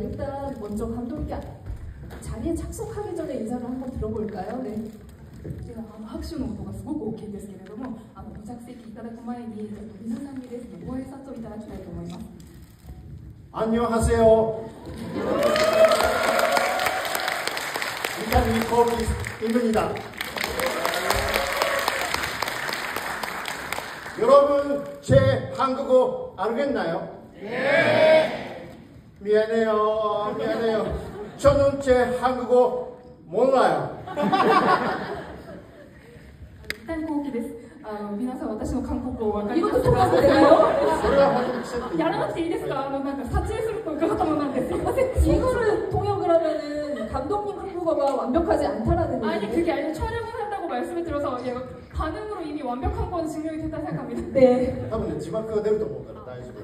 일단 먼저 감독이 자리에 착석하기 전에 인사를 한번 들어볼까요? 네. 拍手の音がすごく大きいんですけれども、ご着席いただく前に皆さんにですね、ご挨拶をいただきたいと思います。 안녕하세요. 인터뷰 코비입니다. 여러분, 제 한국어 알겠나요? 네. 미안해요. 저는 제 한국어 몰라요. 大好きです。皆さん私の韓国語わかり 이것도 ますか？ 통역되나요? やらなくていいですか？なんか撮影すると伺ったものなんですよ。 이거를 통역을 하면은 감독님 한국어가 완벽하지 않다라는 아니 얘기예요. 그게 아니라 촬영을 한다고 말씀을 들어서 얘가 반응으로 이미 완벽한 건 증명이 됐다 생각합니다. 네. 多分ね、字幕が出ると思うから大丈夫。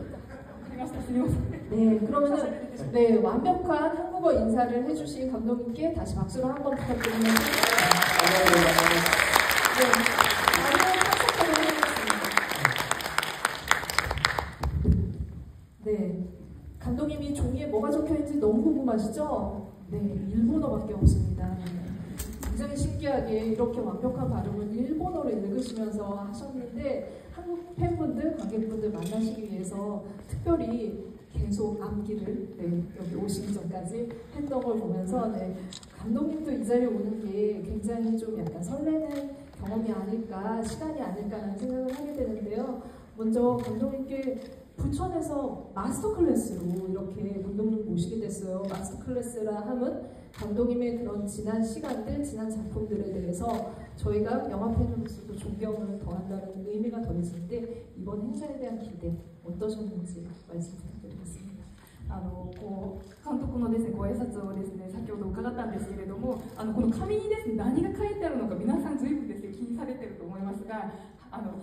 네, 그러면은 네, 완벽한 한국어 인사를 해주신 감독님께 다시 박수를 한번 부탁드립니다. 네, 다음에 착석하도록 하겠습니다. 네, 감독님이 종이에 뭐가 적혀있는지 너무 궁금하시죠? 네, 일본어밖에 없습니다. 굉장히 신기하게 이렇게 완벽한 발음을 일본어로 읽으시면서 하셨는데 한국 팬분들, 관객분들 만나시기 위해서 특별히 계속 암기를 여기 오시기 전까지 했던 걸 보면서 감독님도 이 자리에 오는 게 굉장히 좀 약간 설레는 경험이 아닐까, 시간이 아닐까라는 생각을 하게 되는데요. 먼저 감독님께 부천에서 마스터 클래스로 이렇게 감독님 모시게 됐어요. 마스터 클래스라 함은 감독님의 그런 지난 시간들, 지난 작품들에 대해서 저희가 영화 팬으로서도 존경을 더한다는 의미가 더해지는데 이번 행사에 대한 기대 어떠셨는지 말씀 부탁드리겠습니다. 監督のですね、ご挨拶をですね、先ほど伺ったんですけれども、この紙にですね、何が書いてあるのか皆さん随分ですね、気にされていると思いますが、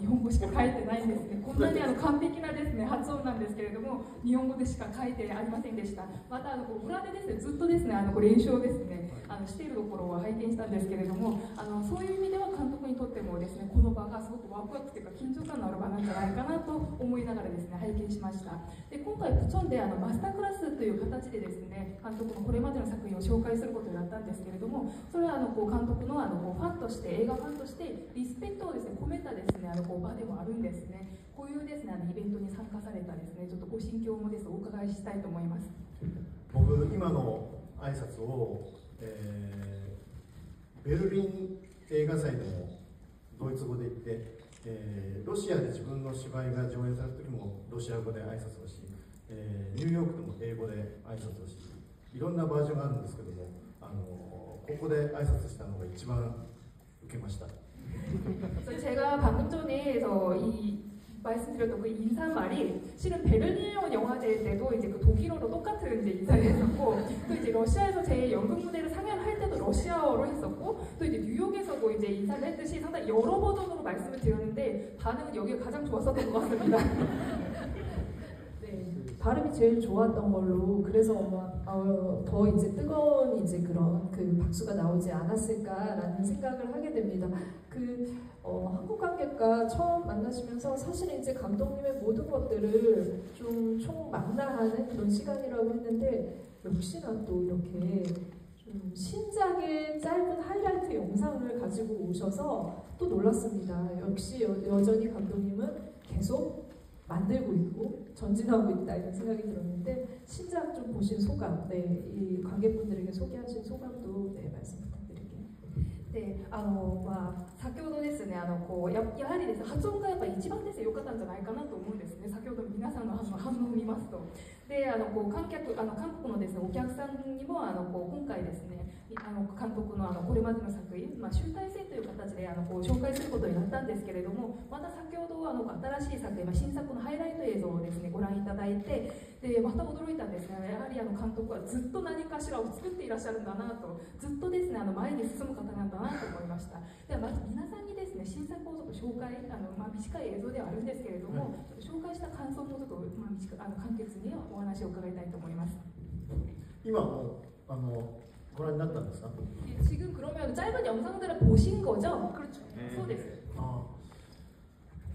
日本語しか書いてないんですね。こんなに完璧なですね、発音なんですけれども、日本語でしか書いてありませんでした。また裏でですね、ずっとですね、練習をですね、しているところを拝見したんですけれども、そういう意味では監督にとってもですね、この場がすごくワクワクというか緊張感のある場なんじゃないかなと思いながらですね、拝見しました。で、今回プチョンでマスタークラスという形でですね、監督のこれまでの作品を紹介することになったんですけれども、それは監督のファンとして、映画ファンとしてリスペクトをですね、込めたですね、場でもあるんですね。こういうですね、イベントに参加されたですね、ちょっとご心境もですね、お伺いしたいと思います。僕、今の挨拶を、ベルリン映画祭でもドイツ語で言って、ロシアで自分の芝居が上演された時もロシア語で挨拶をし、ニューヨークでも英語で挨拶をし、いろんなバージョンがあるんですけども、ここで挨拶したのが一番受けました。 제가 방금 전에서 말씀드렸던 그 인사말이 실은 베를린 영화제 때도 이제 그 독일어로 똑같은 이제 인사를 했었고, 또 이제 러시아에서 제 연극 무대를 상연할 때도 러시아어로 했었고, 또 이제 뉴욕에서도 이제 인사를 했듯이 상당히 여러 버전으로 말씀을 드렸는데 반응은 여기가 가장 좋았었던 것 같습니다. 발음이 제일 좋았던 걸로 그래서 더 이제 뜨거운 이제 그런 그 박수가 나오지 않았을까라는 생각을 하게 됩니다. 한국 관객과 처음 만나시면서 사실 이제 감독님의 모든 것들을 좀 총망라하는 그런 시간이라고 했는데 역시나 또 이렇게 좀 신작의 짧은 하이라이트 영상을 가지고 오셔서 또 놀랐습니다. 역시 여전히 감독님은 계속 만들고 있고 전진하고 있다 이런 생각이 들었는데 신작 좀 보신 소감, 이 관객분들에게 소개하신 소감도 말씀 부탁드릴게요. で先ほどですねやはりですね発音がやっぱ一番ですね良かったんじゃないかなと思うんですね。先ほど皆さんの反応を見ますとで韓国のですねお客さんにも今回ですね監督のこれまでの作品、集大成という形で紹介することになったんですけれども、また先ほど新しい作品、新作のハイライト映像をですねご覧いただいてでまた驚いたんですが、やはり監督はずっと何かしらを作っていらっしゃるんだなと、ずっとですね前に進む方なんだなと思いました。ではまず皆さんにですね新作をちょっと紹介短い映像ではあるんですけれども、紹介した感想もちょっと簡潔にお話を伺いたいと思います。今もご覧になったんですか? 지금 그러면 짧은 영상들을 보신 거죠? 그렇죠. 네.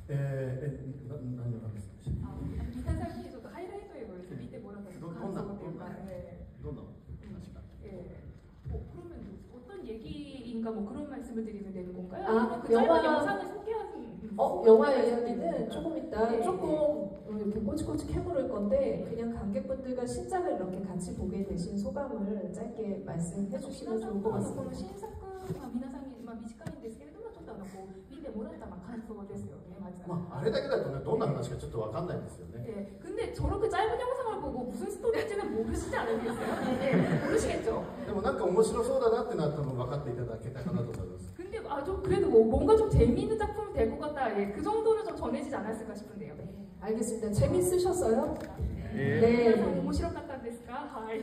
何を話すんでしょう? 皆さんにちょっとハイライトを見てもらった感想というか、どんな話か。 그러면 어떤 얘기인가 뭐 그런 말씀을 드리면 되는 건가요? 아, 그 짧은 영상을 소개하는 영화 이야기는 조금 이따 네. 조금 이렇게 꼬치꼬치 캐물을 건데 그냥 관객분들과 신작을 이렇게 같이 보게 되신 소감을 짧게 말씀해 주시면 좋을 것 같습니다. 新作は皆さんに短いんですけれどもちょっとこう見てもらった感想ですよねまず。あれだけだとねどんな話かちょっとわかんないんですよね。 근데 저렇게 짧은 영상을 보고 무슨 스토리인지는 모르시지 않으겠어요? 모르시겠죠? でもなんか面白そうだなってなったの分かっていただけたかなと思います。 근데 좀 그래도 뭔가 좀 재미있는 작품이 될 것 같다. 그 정도는 좀 전해지지 않았을까 싶은데요. 네, 알겠습니다. 재밌으셨어요? 네. 面白かったですか? はい。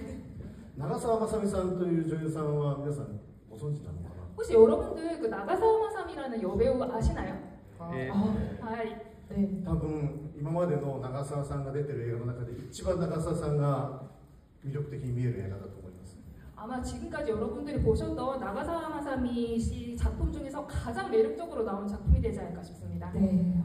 長澤まさみさんという女優さんは皆さんご存知なのかな? 혹시 여러분들 그 나가사와 마삼이라는 여배우 아시나요? はい。 네. 多分今までの長澤さんが出てる映画の中で一番長澤さんが魅力的に見える映画だと思います。 아마 지금까지 여러분들이 보셨던 나가사와 마사미 씨 작품 중에서 가장 매력적으로 나온 작품이 되지 않을까 싶습니다. 네,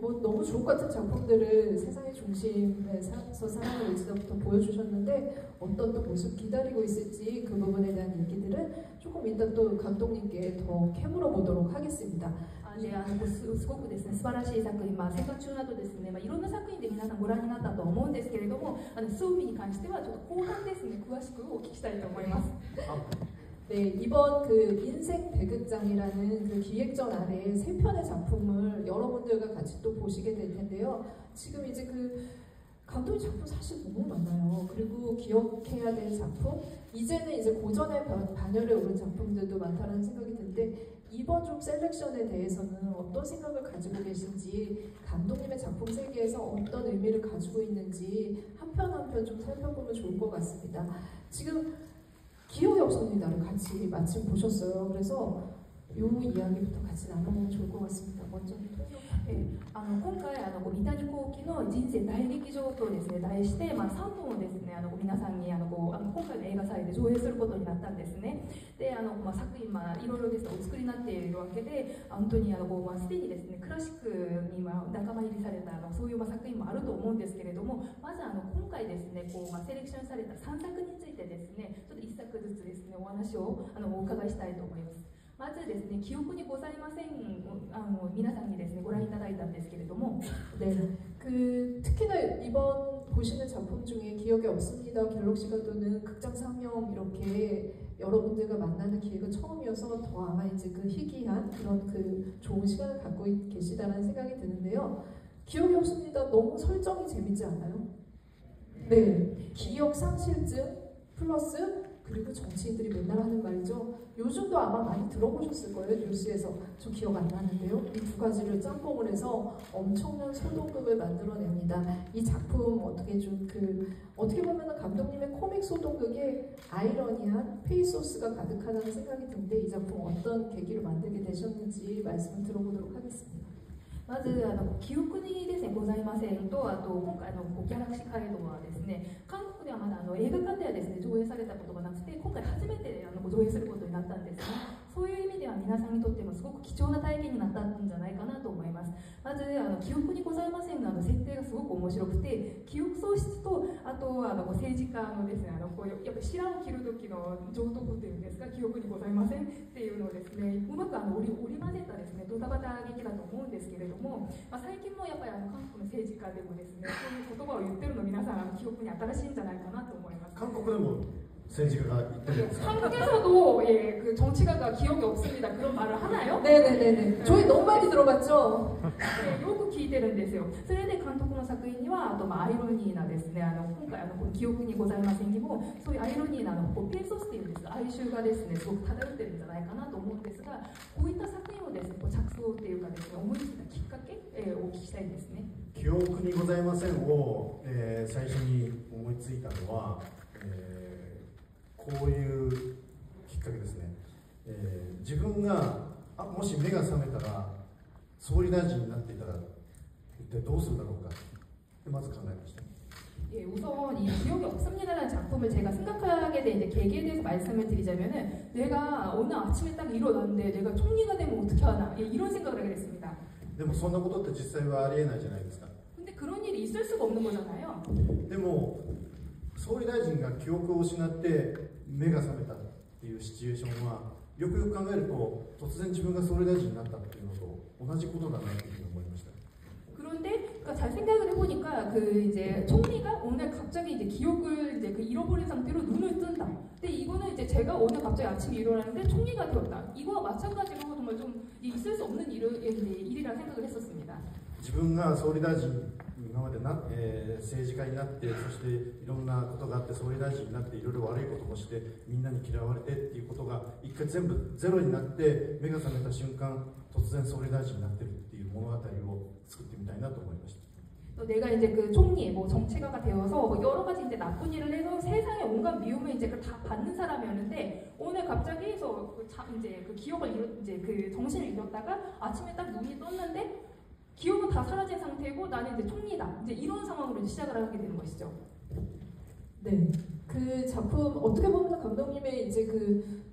뭐 너무 주옥 같은 작품들을 세상의 중심에서 사랑을 외치다부터 보여주셨는데 어떤 또 모습 기다리고 있을지 그 부분에 대한 얘기들은 조금 이따 또 감독님께 더 캐물어 보도록 하겠습니다. 네, すごくですね素晴らしい作品、戦争中などですね、いろんな作品で皆さんご覧になったと思うんですけれども、スウミに関してはちょっと後半ですね詳しくお聞きしたいと思います。 네, 이번 그 인생 배극장이라는 그 기획전 아래에 세 편의 작품을 여러분들과 같이 또 보시게 될 텐데요. 지금 이제 그 감독의 작품 사실 너무 많아요. 그리고 기억해야 될 작품, 이제는 이제 고전의 반열에 오른 작품들도 많다는 생각이 드는데 이번 좀 셀렉션에 대해서는 어떤 생각을 가지고 계신지, 감독님의 작품 세계에서 어떤 의미를 가지고 있는지 한 편 한 편 좀 살펴보면 좋을 것 같습니다. 지금 기억이 없습니다를 같이 마침 보셨어요. 그래서 이 이야기부터 같이 나눠보면 좋을 것 같습니다. 먼저今回三谷幸喜の人生大劇場とですね題して、3本をですね皆さんに今回の映画祭で上映することになったんですね。で作品いろいろですねお作りになっているわけで、本当にすでにですねクラシックに仲間入りされたそういう作品もあると思うんですけれども、まず今回ですねセレクションされた3作についてですねちょっと1作ずつですねお話をお伺いしたいと思います。 まずですね、記憶にございません皆さんにですねご覧いただいたんですけれども、 네, 그 특히나 이번 보시는 작품 중에 기억이 없습니다. 갤럭시가 도는 극장 상영 이렇게 여러분들과 만나는 기회가 처음이어서 더 아마 이제 그 희귀한 그런 그 좋은 시간을 갖고 계시다라는 생각이 드는데요. 기억이 없습니다. 너무 설정이 재밌지 않아요? 네, 기억 상실증 플러스 그리고 정치인들이 맨날 하는 말이죠. 요즘도 아마 많이 들어보셨을 거예요. 뉴스에서. 저 기억 안 나는데요. 이 두 가지를 짬뽕을 해서 엄청난 소동극을 만들어냅니다. 이 작품 어떻게 보면 감독님의 코믹 소동극에 아이러니한 페이소스가 가득하다는 생각이 드는데 이 작품 어떤 계기로 만들게 되셨는지 말씀을 들어보도록 하겠습니다. まず記憶にですねございませんと、あと今回ギャラクシー街道はですね韓国ではまだ映画館ではですね上映されたことがなくて、今回初めて上映することになったんですね。そういう意味では皆さんにとってもすごく貴重な体験になったんじゃないかなと思います。まず記憶にございませんの設定がすごく面白くて、記憶喪失とあと政治家のですねやっぱり白を切る時の上等句っていうんですか、記憶にございませんっていうのをですねうまく織り交ぜたですねドタバタ劇だと思うんですけれども、最近もやっぱり韓国の政治家でもですねそういう言葉を言ってるの皆さん記憶に新しいんじゃないかなと思います。 韓国でも 政治家が言ってるんですか? 한국에서도 그 정치가가 기억이 없습니다. 그런 말을 하나요? 네네네네. 저희 너무 많이 들어봤죠. 네, よく聞いてるんですよ。それで監督の作品にはあとアイロニーなですね今回この記憶にございませんにもそういうアイロニーなペーソスっていうんですが哀愁がですねすごく漂ってるんじゃないかなと思うんですが、こういった作品をですね着想っていうかですね思いついたきっかけ、お聞きしたいんですね。記憶にございませんを、最初に思いついたのは、こういうきっかけですね。自分がもし目が覚めたら総理大臣になっていたら一体どうするだろうかまず考えました。 예, 우선 이 기억이 없습니다라는 작품을 제가 생각하게 된 계기에 대해서 말씀을 드리자면은 내가 오늘 아침에 딱 일어났는데 내가 총리가 되면 어떻게 하나 이런 생각을 하게 됐습니다. でもそんなことって実際はありえないじゃないですか。 근데 그런 일이 있을 수가 없는 거잖아요. でも総理大臣が記憶を失って目が覚めたっていうシチュエーションはよくよく考えると突然自分が総理大臣になったっていうのと同じことだなというふうに思いました。 그런데 그러니까 잘 생각을 해보니까 그 이제 총리가 오늘 갑자기 이제 기억을 이제 그 잃어버린 상태로 눈을 뜬다. 근데 이거는 이제 제가 오늘 갑자기 아침에 일어나는데 총리가 되었다. 이거와 마찬가지로 정말 좀 있을 수 없는 일이라 생각을 했었습니다. 自分が総理大臣今まで政治家になってそしていろんなことがあって総理大臣になっていろいろ悪いこともしてみんなに嫌われてっていうことが一回全部ゼロになって目が覚めた瞬間突然総理大臣になってるっていう物語を作ってみたいなと思いました。 또 내가 이제 그 총리, 뭐 정치가가 되어서 뭐 여러 가지 이제 나쁜 일을 해서 세상의 온갖 미움을 이제 다 받는 사람이었는데 오늘 갑자기 이제 그 기억을 이제 그 정신을 잃었다가 아침에 딱 눈이 떴는데 기억은 다 사라진 상태고 나는 이제 총리다. 이제 이런 상황으로 이제 시작을 하게 되는 것이죠. 네, 그 작품 어떻게 보면 감독님의 이제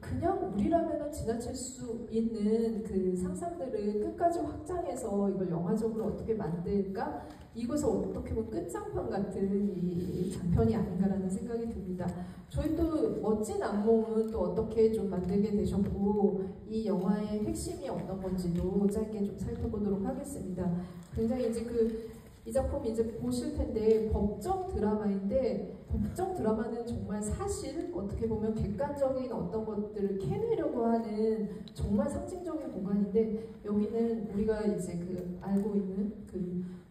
그냥 우리라면은 지나칠 수 있는 그 상상들을 끝까지 확장해서 이걸 영화적으로 어떻게 만들까 이것을 어떻게 보면 끝장판 같은 이 장편이 아닌가라는 생각이 듭니다. 저희 또 멋진 악몽은 또 어떻게 좀 만들게 되셨고 이 영화의 핵심이 어떤 건지도 짧게 좀 살펴보도록 하겠습니다. 굉장히 이제 이 작품 이제 보실 텐데 법정 드라마인데 법정 드라마는 정말 사실 어떻게 보면 객관적인 어떤 것들을 캐내려고 하는 정말 상징적인 공간인데 여기는 우리가 이제 알고 있는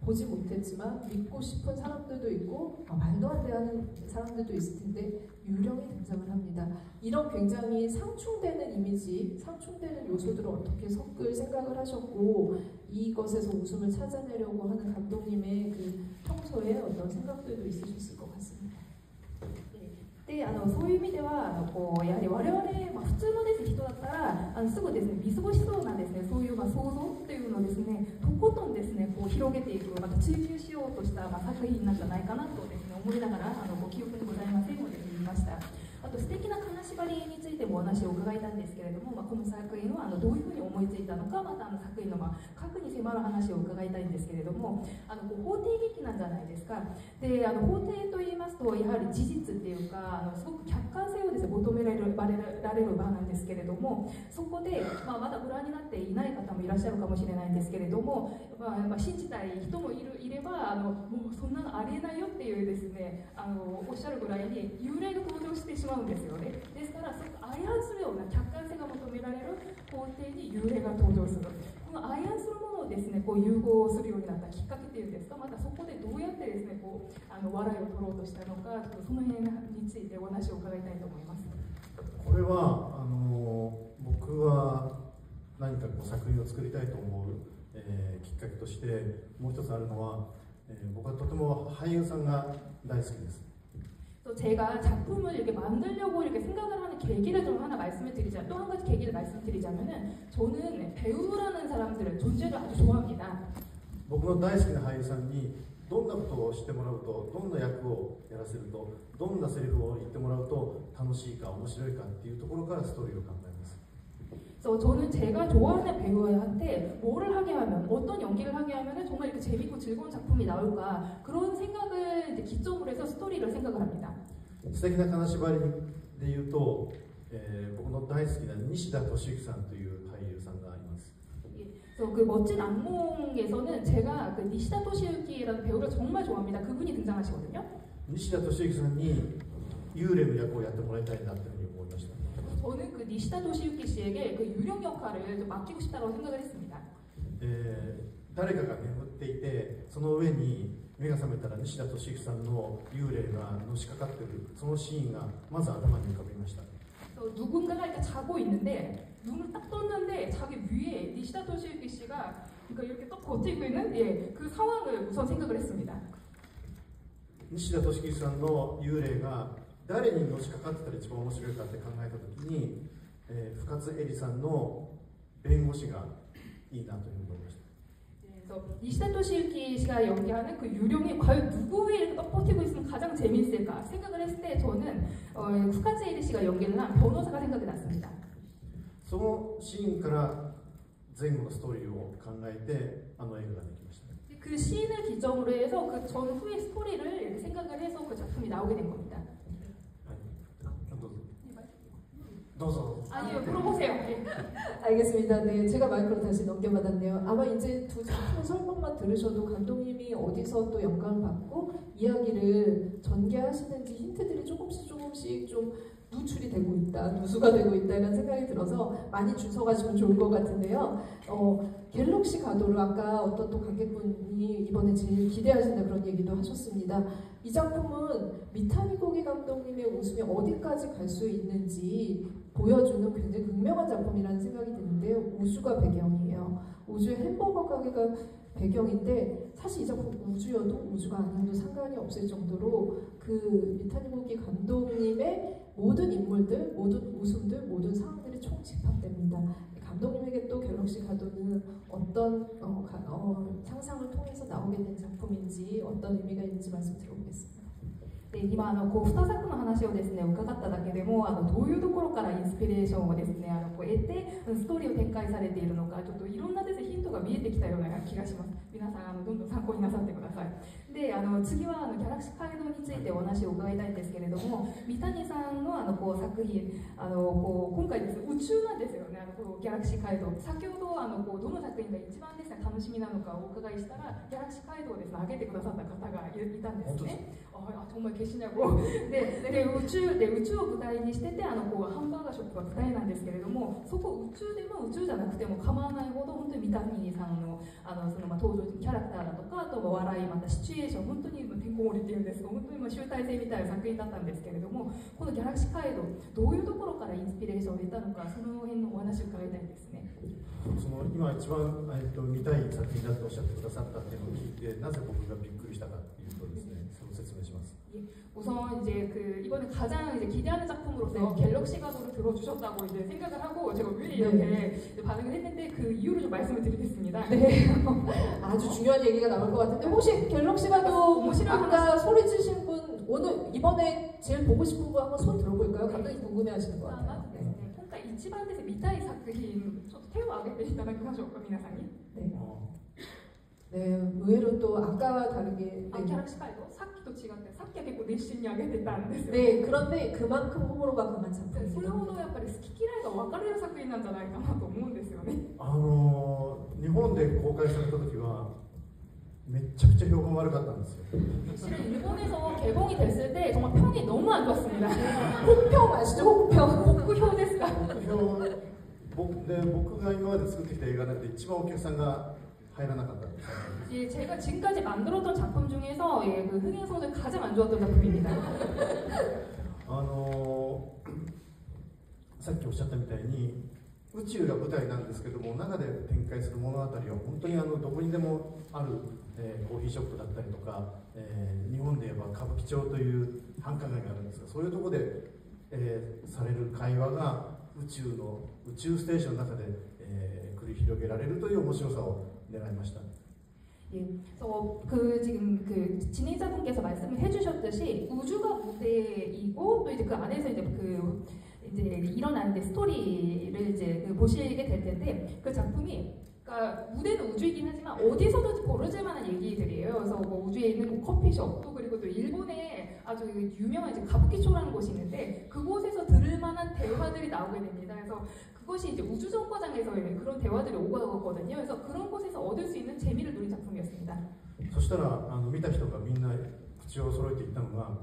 보지 못했지만 믿고 싶은 사람들도 있고 말도 안 돼 하는 사람들도 있을 텐데 유령이 등장을 합니다. 이런 굉장히 상충되는 이미지, 상충되는 요소들을 어떻게 섞을 생각을 하셨고 이것에서 웃음을 찾아내려고 하는 감독님의 평소에 어떤 생각들도 있으셨을 것 같습니다. でそういう意味ではやはり我々、普通のです人だったらすぐですね見過ごしそうなですねそういう想像というのをですねとことんですね広げていくまた追求しようとした作品なんじゃないかなとですね思いながらご記憶にございませんので言いました。あと素敵な金縛りについてもお話を伺いたいんですけれども、この作品はどういうふうに思いついたのかまた作品の核に迫る話を伺いたいんですけれども法廷劇なんじゃないですか。で法廷といいますとやはり事実っていうかすごく客観性をですね求められる場なんですけれどもそこで、まだご覧になっていない方もいらっしゃるかもしれないんですけれども、信じたい人もいればもうそんなのありえないよっていうですねおっしゃるぐらいに幽霊が登場してしまうんですよね。ですからすごく相反するような客観性が求められる法廷に幽霊が登場するこの相反するものをですね融合するようになったきっかけっていうんですかまたそこでどうやってですね笑いを取ろうとしたのかちょっとその辺についてお話を伺いたいと思います。これは僕は何か作品を作りたいと思う、きっかけとしてもう一つあるのは、僕はとても俳優さんが大好きです。 제가 작품을 이렇게 만들려고 이렇게 생각을 하는 계기를 좀 하나 또 한 가지 계기를 말씀드리자면은 저는 배우라는 사람들을 존재를 아주 좋아합니다. 僕の大好きな俳優さんにどんなことをしてもらうとどんな役をやらせるとどんなセリフを言ってもらうと楽しいか面白いかっていうところからストーリーを考えます。 그래서 저는 제가 좋아하는 배우한테 뭐를 하게 하면 어떤 연기를 하게 하면 정말 이렇게 재밌고 즐거운 작품이 나올까 그런 생각을 이제 기점으로 해서 스토리를 생각을 합니다. 素敵な金縛りで言うと、僕の大好きな西田敏行さんという俳優さんがいます。 그래서 그 멋진 악몽에서는 제가 그 니시다 토시유키라는 배우를 정말 좋아합니다. 그분이 등장하시거든요. 西田敏行さんに幽霊の役をやってもらいたいなというふうに思いました。 저는 그 니시다 토시유키 씨에게 그 유령 역할을 좀 맡기고 싶다고 생각을 했습니다. 誰かが眠っていてその上に目が覚めたら西田敏行さんの幽霊がのしかかっているそのシーンがまず頭に浮かびました。 누군가가 이렇게 자고 있는데 눈을 딱 떴는데 자기 위에 니시다 토시유키 씨가 그러니까 이렇게 딱 버티고 있는 그 상황을 우선 생각을 했습니다. 西田敏行さんの幽霊が誰にのしかかってたら一番面白いかって考えたときに、深津絵里さんの弁護士がいいなというふうに思いました。 그래서 니시다 토시유키 씨가 연기하는 그 유령이 과연 누구에 이렇게 딱 버티고 있으면 가장 재미있을까 생각을 했을 때 저는 후카즈 에리 씨가 연기를 한 변호사가 생각이 났습니다. そのシーンから前後のストーリーを考えて映画ができました。그 시인을 기점으로 해서 그 전후의 스토리를 이렇게 생각을 해서 그 작품이 나오게 된 겁니다. 도서. 아니요, 물어보세요. 알겠습니다. 네, 제가 마이크로 다시 넘겨받았네요. 아마 이제 두 작품 설명만 들으셔도 감독님이 어디서 또 영감을 받고 이야기를 전개하시는지 힌트들이 조금씩 좀 누출이 되고 있다, 누수가 되고 있다 이런 생각이 들어서 많이 주워가시면 좋을 것 같은데요. 갤럭시 가도를 아까 어떤 또 관객분이 이번에 제일 기대하신다 그런 얘기도 하셨습니다. 이 작품은 미타니 고기 감독님의 웃음이 어디까지 갈 수 있는지 보여주는 굉장히 극명한 작품이라는 생각이 드는데요. 우주가 배경이에요. 우주의 햄버거 가게가 배경인데 사실 이 작품 우주여도 우주가 아니어도 상관이 없을 정도로 그 미타니 고기 감독님의 모든 인물들, 모든 웃음들, 모든 상황들이 총집합됩니다. 감독님에게 또 갤럭시 가도는 어떤 상상을 통해서 나오게 된 작품인지 어떤 의미가 있는지 말씀 들어보겠습니다. で今こう2作の話をですね伺っただけでもどういうところからインスピレーションをですねこう得てストーリーを展開されているのかちょっといろんなですねヒントが見えてきたような気がします。皆さんどんどん参考になさってください。で次はギャラクシー街道についてお話を伺いたいんですけれども、三谷さんのこう作品こう今回ですね宇宙なんですよね。このギャラクシー街道先ほどこうどの作品が一番ですね楽しみなのかをお伺いしたらギャラクシー街道をですね挙げてくださった方がいたんですね。정말 계시냐고. 네,宇宙を舞台にしててこうハンバーガーショップが舞台なんですけれども、そこ宇宙でも宇宙じゃなくても構わないほど本当に三谷さんのその登場人キャラクターだとかあとは笑いまたシチュエーション本当にてんこ盛りっていうんですが本当に集大成みたいな作品だったんですけれども、このギャラクシー街道どういうところからインスピレーションを得たのかその辺のお話を伺いたいですね。その今一番見たい作品だとおっしゃってくださったっていうのを聞いてなぜ僕がびっくりしたかというとですね、その説明します。 우선 이제 이번에 가장 이제 기대하는 작품으로서 갤럭시 가도를 들어주셨다고 이제 생각을 하고 제가 왜 이렇게 반응을 했는데 그 이유를 좀 말씀을 드리겠습니다. 네, 아주 중요한 얘기가 나올 것 같은데 혹시 갤럭시 가도 아까 소리 지신 분 오늘 이번에 제일 보고 싶은 거 한번 손 들어볼까요? 감독님 궁금해하시는 것 같아요. 네. 今回一番ですね見たい作品ちょっと手を挙げていただきましょうか皆さんに。 네. 네, 의외로 또 아까와 다르게 네. 갤럭시 가도 さっきと違ってさっきは結構熱心に挙げてたんですよ。 네, 그런데 그만큼 호불호가 강한 작품입니다. それほどやっぱり好き嫌いが分かれる作品なんじゃないかなと思うんですよね。日本で公開された時はめちゃくちゃ評判悪かったんですよ。 실은 일본에서 개봉이 됐을 때 정말 평이 너무 안 좋았습니다. 혹평 아시죠? 혹평. 혹평ですか? 僕が今まで作ってきた映画の中で一番お客さんが入らなかったんです。 예, 제가 지금까지 만들었던 작품 중에서 예, 그 흥행성을 가장 안 좋았던 작품입니다. さっきおっしゃったみたいに宇宙が舞台なんですけども中で展開する物語は本当にどこにでもある、コーヒーショップだったりとか、日本で言えば歌舞伎町という繁華街があるんですがそういうところで、される会話が宇宙ステーションの中で、繰り広げられるという面白さを狙いました。 예, 그래서 지금 진행자분께서 말씀을 해주셨듯이 우주가 무대이고 또 이제 그 안에서 이제 이제 일어나는 게 스토리를 이제 보시게 될 텐데 그 작품이 그러니까 무대는 우주이긴 하지만 어디서도 벌어질 만한 얘기들이에요. 그래서 뭐 우주에 있는 커피숍 또 그리고 또 일본에 아주 유명한 이제 가부키초라는 곳이 있는데 그곳에서 들을 만한 대화들이 나오게 됩니다. 그래서 그것이 이제 우주 정거장에서 그런 대화들이 오가거든요. 그래서 그런 곳에서 얻을 수 있는 재미를 노린 작품이었습니다. そしたら見た人がみんな口を揃えて言ったのが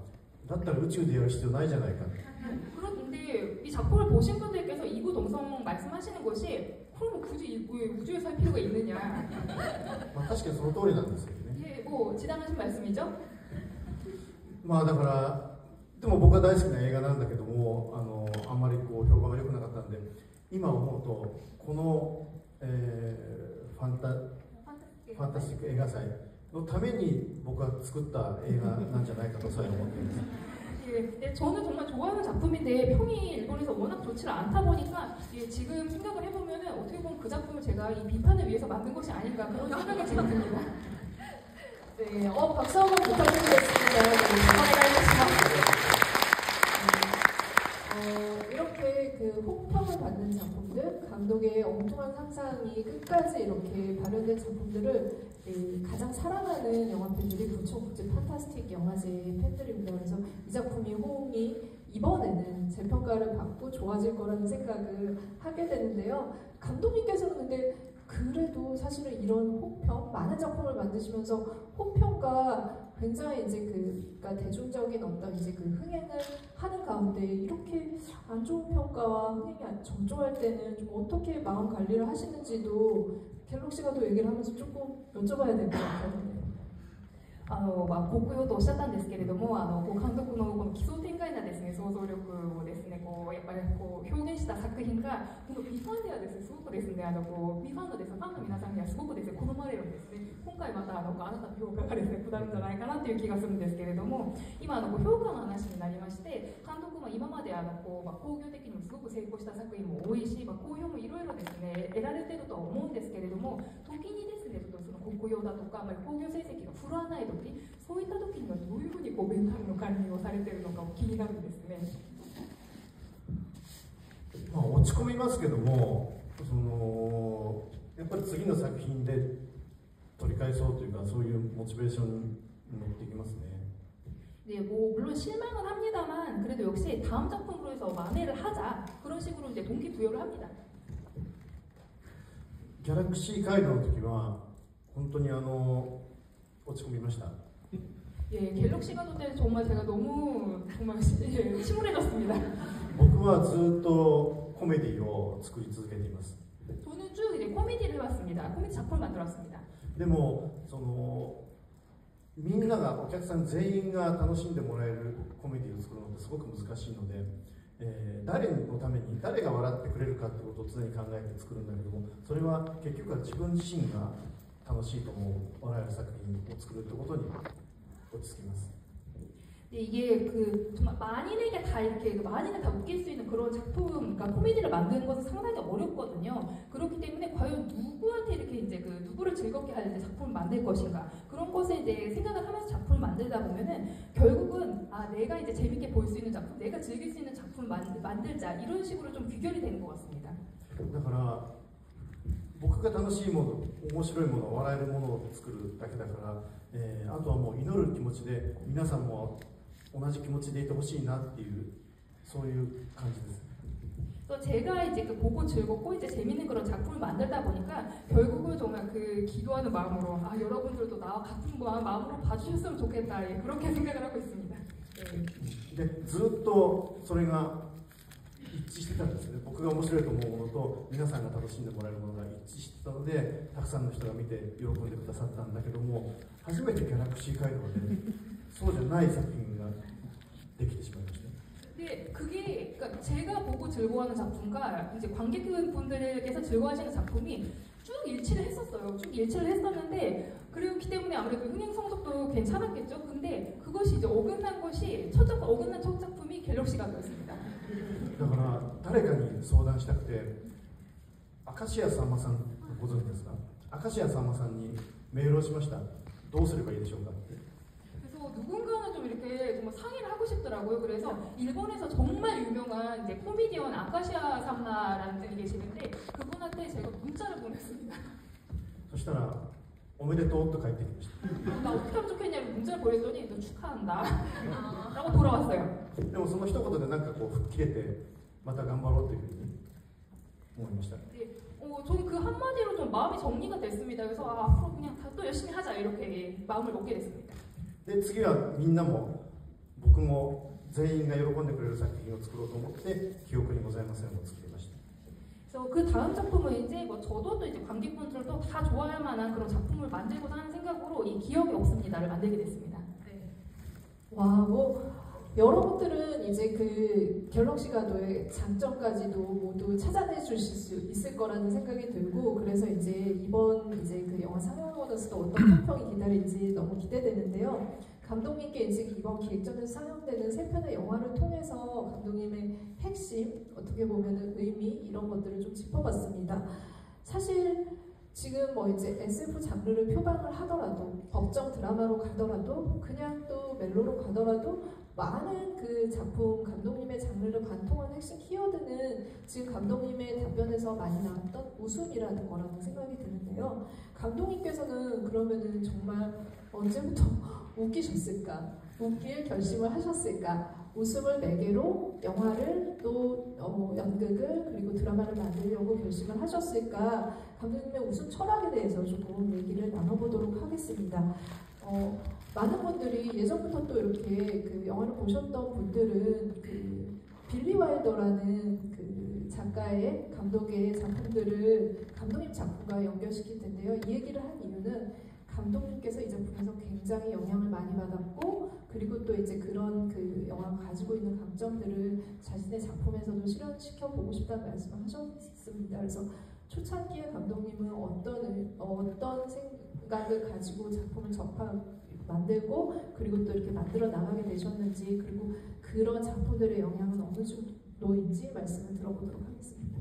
だったら宇宙でやる必要ないじゃないか。 그런데 이 작품을 보신 분들께서 이구동성 말씀하시는 것이 그럼 굳이 우주에서 할 필요가 있느냐. 確かにその通りなんですよね。 예, 뭐 지당하신 말씀이죠. だからでも僕は大好きな映画なんだけどもあんまりこう評判が良くなかったんで今思うとこの、ファンタスティック映画祭のために僕は作った映画なんじゃないかとさえ思っています。 예, 저는 정말 좋아하는 작품인데 평이 일본에서 워낙 좋지 않다 보니까 예, 지금 생각을 해보면은 어떻게 보면 그 작품을 제가 이 비판을 위해서 만든 것이 아닌가 그런 생각이 지금 듭니다. 네, 박수 한번 부탁드리겠습니다. 이렇게 그 혹평을 받는 작품들, 감독의 엉뚱한 상상이 끝까지 이렇게 발현된 작품들을 가장 사랑하는 영화 팬들이 부천 국제 판타스틱 영화제 팬들입니다. 그래서 이 작품이 호응이 이번에는 재평가를 받고 좋아질 거라는 생각을 하게 되는데요. 감독님께서는 근데 그래도 사실은 이런 혹평, 많은 작품을 만드시면서 혹평과 굉장히 이제 그러니까 대중적인 어떤 이제 그 흥행을 하는 가운데 이렇게 안 좋은 평가와 흥행이 정조할 때는 좀 어떻게 마음 관리를 하시는지도 갤럭시가 또 얘기를 하면서 조금 여쭤봐야 될 것 같아요. 僕よとおっしゃったんですけれども、こう監督のこの奇想天外なですね、想像力をですね、こうやっぱりこう表現した作品が、この美ファンではですね、すごくですね、こう美ファンのですね、ファンの皆さんにはすごくですね、好まれるんですね。今回またあなたの評価がですね、下るんじゃないかなという気がするんですけれども、今こう評価の話になりまして、監督も今までこう興行的にもすごく成功した作品も多いし、好評もいろいろですね、得られているとは思うんですけれども、時にですね、その国評だとか、興行成績が振るわない時、そういった時にはどういうふうにこうメンタルの管理をされているのか気になるんですね。落ち込みますけども、やっぱり次の作品で取り返そうというか、そういうモチベーションに乗っていきますね。 네, 뭐 물론 실망은 합니다만 그래도 역시 다음 작품으로 해서 만회를 하자 그런 식으로 이제 동기부여를 합니다. ギャラクシー街道の時は本当に落ち込みました。 예, 갤럭시가 때 정말 제가 너무 정말 침울해졌습니다. 僕はずっとコメディを作り続けています。 저는 쭉 이제 코미디를 해왔습니다. 코미디 작품을 만들었습니다. でもみんながお客さん全員が楽しんでもらえるコメディを作るのってすごく難しいので、誰のために誰が笑ってくれるかってことを常に考えて作るんだけども、それは結局は自分自身が楽しいと思う笑える作品を作るってことに落ち着きます。 이게 정말 만인에게 다 이렇게 만인을 다 웃길 수 있는 그런 작품, 그러니까 코미디를 만드는 것은 상당히 어렵거든요. 그렇기 때문에 과연 누구한테 이렇게 이제 누구를 즐겁게 할 이제 작품을 만들 것인가 그런 것에 이제 생각을 하면서 작품을 만들다 보면은 결국은 내가 이제 재밌게 볼 수 있는 작품, 내가 즐길 수 있는 작품을 만들자 이런 식으로 좀 귀결이 되는 것 같습니다. だから僕が楽しいもの、面白いもの、笑えるものを作るだけだから、あとはもう祈る気持ちで皆さんも同じ気持ちでいてほしいなっていうそういう感じです。 또 제가 이제 보고 즐겁고 이제 재밌는 그런 작품을 만들다 보니까 결국은 정말 기도하는 마음으로 여러분들도 나와 같은 마음으로 봐주셨으면 좋겠다 그렇게 생각을 하고 있습니다. でずっとそれが一致してたんですね。僕が面白いと思うものと皆さんが楽しんでもらえるものが一致してたので、たくさんの人が見て喜んでくださったんだけども、初めてギャラクシー街道でそうじゃない作品ができてしまいました。 근데 그게 그러니까 제가 보고 즐거워하는 작품과 이제 관객분들께서 즐거워하시는 작품이 쭉 일치를 했었어요. 쭉 일치를 했었는데 그렇기 때문에 아무래도 흥행 성적도 괜찮았겠죠. 근데 그것이 이제 어긋난 것이 어긋난 첫 작품이 갤럭시가 되었습니다. だから誰かに相談したくて、明石家さんまさんご存知ですか？明石家さんまさんにメールをしました。どうすればいいでしょうかって。 그래서 누군가는 좀 이렇게 정말 상의를 하고 싶더라고요. 그래서 일본에서 정말 유명한 이제 코미디언 아카시아 삼나라는 분이 계시는데 그분한테 제가 문자를 보냈습니다. そしたらおめでとうと返ってきました。 나 어떻게 하면 좋겠냐고 문자를 보냈더니 너 축하한다 라고 돌아왔어요. でもその一言でなんかこう吹っ切れてまた頑張ろうというふうに思いました。 저는 그 한마디로 좀 마음이 정리가 됐습니다. 그래서 앞으로 그냥 또 열심히 하자 이렇게 마음을 먹게 됐습니다. で次はみんなも僕も全員が喜んでくれる作品を作ろうと思って記憶にございませんを作りました。 그래서 그 다음 작품은 이제 저도 또 이제 관객분들도 다 좋아할 만한 그런 작품을 만들고자 하는 생각으로 이 기억이 없습니다를 만들게 됐습니다. 네. 와, 여러분들은 이제 그 갤럭시 가도의 장점까지도 모두 찾아내 주실 수 있을 거라는 생각이 들고, 그래서 이제 이번 이제 그 영화 상영하고서도 어떤 평이 기다릴지 너무 기대되는데요. 감독님께 이제 이번 기획전에서 상영되는 세 편의 영화를 통해서 감독님의 핵심, 어떻게 보면은 의미 이런 것들을 좀 짚어봤습니다. 사실 지금 이제 SF 장르를 표방을 하더라도, 법정 드라마로 가더라도, 그냥 또 멜로로 가더라도 많은 그 작품, 감독님의 장르를 관통한 핵심 키워드는 지금 감독님의 답변에서 많이 나왔던 웃음이라는 거라는 생각이 드는데요. 감독님께서는 그러면은 정말 언제부터 웃기셨을까? 웃길 결심을 하셨을까? 웃음을 매개로 영화를 또 연극을 그리고 드라마를 만들려고 결심을 하셨을까? 감독님의 웃음 철학에 대해서 조금 얘기를 나눠보도록 하겠습니다. 많은 분들이 예전부터 또 이렇게 그 영화를 보셨던 분들은 그 빌리 와일더라는 그 작가의 감독의 작품들을 감독님 작품과 연결시킬 텐데요. 이 얘기를 한 이유는 감독님께서 이 작품에서 굉장히 영향을 많이 받았고 그리고 또 이제 그런 그 영화가 가지고 있는 강점들을 자신의 작품에서도 실현시켜 보고 싶다는 말씀을 하셨습니다. 그래서 초창기에 감독님은 어떤 생각을 가지고 작품을 만들고 그리고 또 이렇게 만들어 나가게 되셨는지 그리고 그런 작품들의 영향은 어느 정도인지 말씀을 들어보도록 하겠습니다.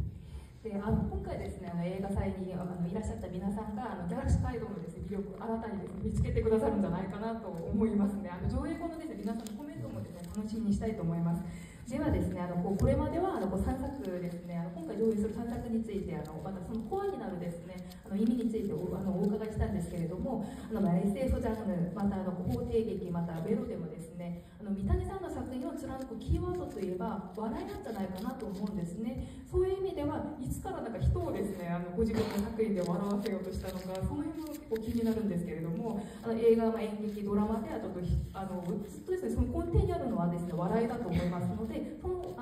で今回ですね映画祭にいらっしゃった皆さんがギャラクシー街道のですね魅力を新たにですね見つけてくださるんじゃないかなと思いますね。上映後のですね皆さんのコメントもですね楽しみにしたいと思います。ではですねこれまでは3作ですね今回上映する3作についてまたそのコアになるですね意味についてお伺いしたんですけれどもSF ジャンルまた法廷劇またベロでもですね三谷さんの作品を貫くキーワードといえば笑いなんじゃないかなと思うんですね。そういう意味ではいつから人をですねご自分の作品で笑わせようとしたのかその辺も結構気になるんですけれども映画、演劇、ドラマではちょっとずっとですねその根底にあるのはですね笑いだと思いますのでその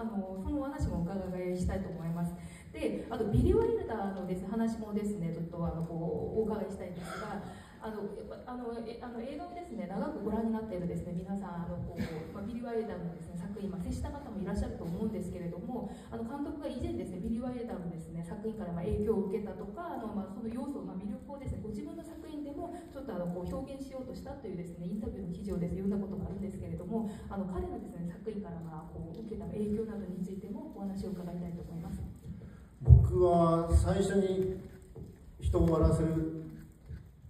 話もお伺いしたいと思います。でビリー・ワイルダーのですね話もですねちょっとお伺いしたいんですが映画をですね長くご覧になっているですね皆さんビリー・ワイルダーのですね作品接した方もいらっしゃると思うんですけれども監督が以前ですねビリー・ワイルダーのですね作品から影響を受けたとかその要素魅力をですねご自分の作品でもちょっと表現しようとしたというですねインタビューの記事をですね読んだことがあるんですけれども彼のですね作品から受けた影響などについてもお話を伺いたいと思います。僕は最初に人を笑わせる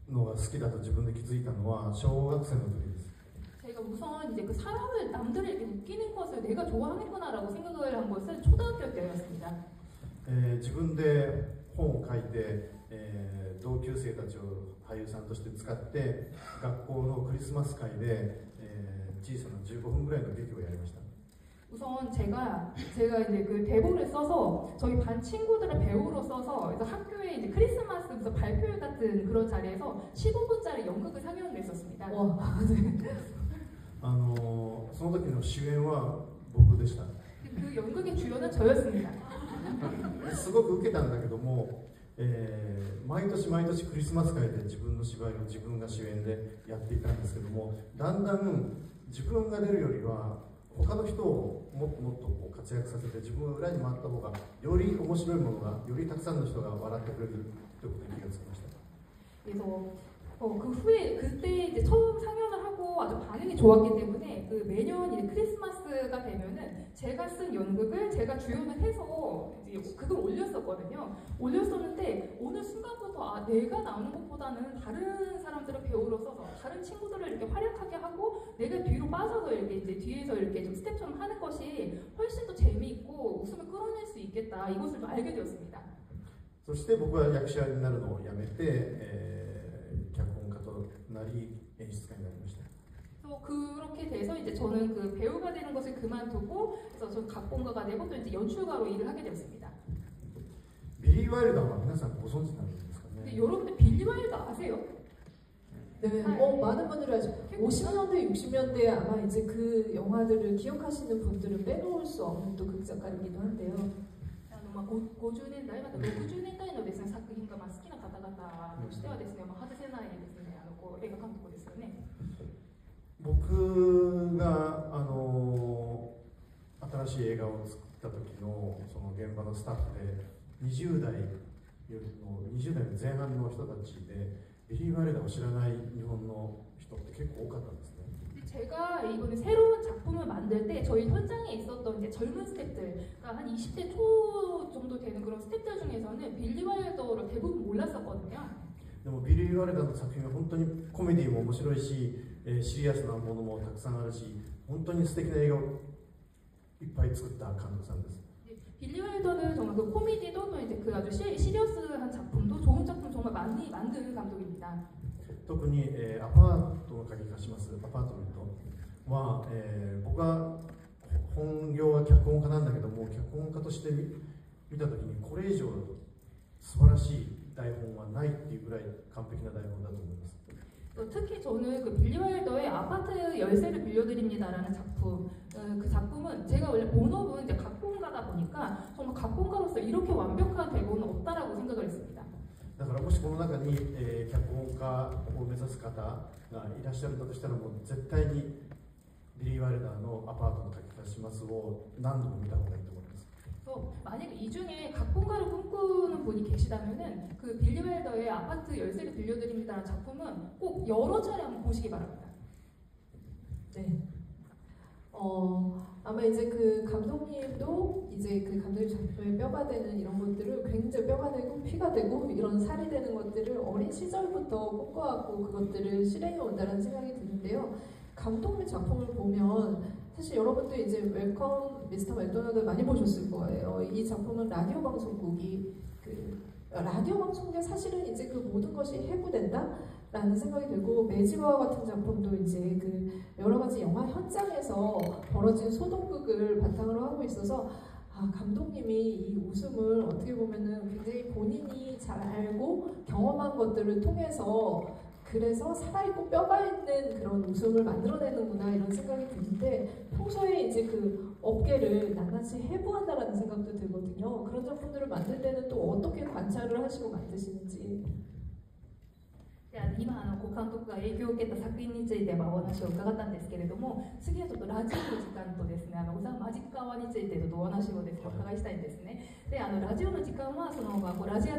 のが好きだと自分で気づいたのは小学生の時です。 제가 우선 이제 그 사람을 남들을 이렇게 웃기는 것을 내가 좋아하는구나라고 생각을 한 것은 초등학교 때였습니다. 自分で本を書いて、同級生たちを俳優さんとして使って学校のクリスマス会で、小さな15分ぐらいの劇をやりました。 우선 제가 이제 그 대본을 써서 저희 반 친구들을 배우로 써서 그래서 학교에 이제 크리스마스 발표회 같은 그런 자리에서 15분짜리 연극을 상영을 했었습니다. その時の主演は僕でした。 그 연극의 주연은 저였습니다. すごく受けたんだけども、毎年毎年クリスマス会で自分の芝居を自分が主演でやっていたんですけども、だんだん自分が出るよりは他の人をもっともっと活躍させて自分が裏に回った方がより面白いものがよりたくさんの人が笑ってくれるということに気がつきました。 그래서 그 후에 그때 이제 처음 상영을 하고 아주 반응이 좋았기 때문에 그 매년 이제 크리스마스가 되면은 제가 쓴 연극을 제가 주연을 해서 이제 그걸 올렸었거든요. 올렸었는데 어느 순간부터 내가 나오는 것보다는 다른 사람들을 배우로 써서 다른 친구들을 이렇게 활약하게 하고 내가 뒤로 빠져서 이렇게 이제 뒤에서 이렇게 좀 스텝처럼 하는 것이 훨씬 더 재미있고 웃음을 끌어낼 수 있겠다 이것을 좀 알게 되었습니다. そして僕は役者になるのをやめて、脚本家となり演出家になりました。 그렇게 돼서 이제 저는 그 배우가 되는 것을 그만두고 그래서 저 각본가가 되고 또 이제 연출가로 일을 하게 되었습니다. ビリー・ワイルダーは皆さんご存知なんですかね。 근데 여러분들 빌리 와일더 아세요? 네, 많은 분들이 아시죠. 50년대, 60년대에 아마 이제 그 영화들을 기억하시는 분들은 빼놓을 수 없는 또 극작가이기도 한데요. 50年代また60年代のですね作品が好きな方々としてはですね外せないですね映画監督ですよね。 僕が新しい映画を作った時のその現場のスタッフで20代の前半の人たちでビリー・ワイルダーを知らない日本の人って結構多かったんですね。 제가 이번에 새로운 작품을 만들 때 저희 현장에 있었던 이제 젊은 스태프들, 그러니까 한 20대 초 정도 되는 그런 스태프들 중에서는 빌리 와일더를 대부분 몰랐었거든요. でもビリー・ワイルダーの作品は本当にコメディも面白いし、シリアスなものもたくさんあるし、本当に素敵な映画をいっぱい作った監督さんです。 빌리 와일더는 정말 그 코미디도 또 이제 그 아주 시리어스한 작품도 좋은 작품 정말 많이 만든 감독입니다. 特に、アパートの鍵がしますアパートメントは、僕は本業は脚本家なんだけども、脚本家として見たときにこれ以上素晴らしい台本はないっていうぐらい完璧な台本だと思います。 특히 저는 그 빌리 와일더의 아파트 열쇠를 빌려드립니다라는 작품, 그 작품은 제가 원래 본업은 이제 각본가다 보니까 정말 각본가로서 이렇게 완벽한 대본은 없다라고 생각을 했습니다. だからもしこの中に、脚本家を目指す方がいらっしゃるんだとしたら、もう絶対にビリー・ワイルダーのアパートの鍵がしますを何度も見た方がいいと思います。 만약에 이 중에 각본가를 꿈꾸는 분이 계시다면은 그 빌리 와일더의 아파트 열쇠를 빌려드립니다라는 작품은 꼭 여러 차례 한번 보시기 바랍니다. 네. 아마 이제 그 감독님도 이제 그 감독님 작품에 뼈가 되는 이런 것들을 굉장히 뼈가 되고 피가 되고 이런 살이 되는 것들을 어린 시절부터 꿈꿔왔고 그것들을 실행해 온다는 생각이 드는데요. 감독님 작품을 보면 사실 여러분도 이제 웰컴 미스터 맥도날드 많이 보셨을 거예요. 이 작품은 라디오 방송국이 라디오 방송국에 사실은 이제 그 모든 것이 해부된다라는 생각이 들고, 매직아워 같은 작품도 이제 그 여러 가지 영화 현장에서 벌어진 소동극을 바탕으로 하고 있어서 감독님이 이 웃음을 어떻게 보면은 굉장히 본인이 잘 알고 경험한 것들을 통해서 그래서 살아있고 뼈가 있는 그런 웃음을 만들어내는구나 이런 생각이 드는데, 평소에 이제 그 업계를 낱낱이 해부한다라는 생각도 들거든요. 그런 작품들을 만들 때는 또 어떻게 관찰을 하시고 만드시는지. 今ご監督が影響を受けた作品についてお話を伺ったんですけれども、次はちょっとラジオの時間とですね、ザ・マジックアワーについてちょっとお話をですね、お伺いしたいんですね。で、ラジオの時間はその、ラジ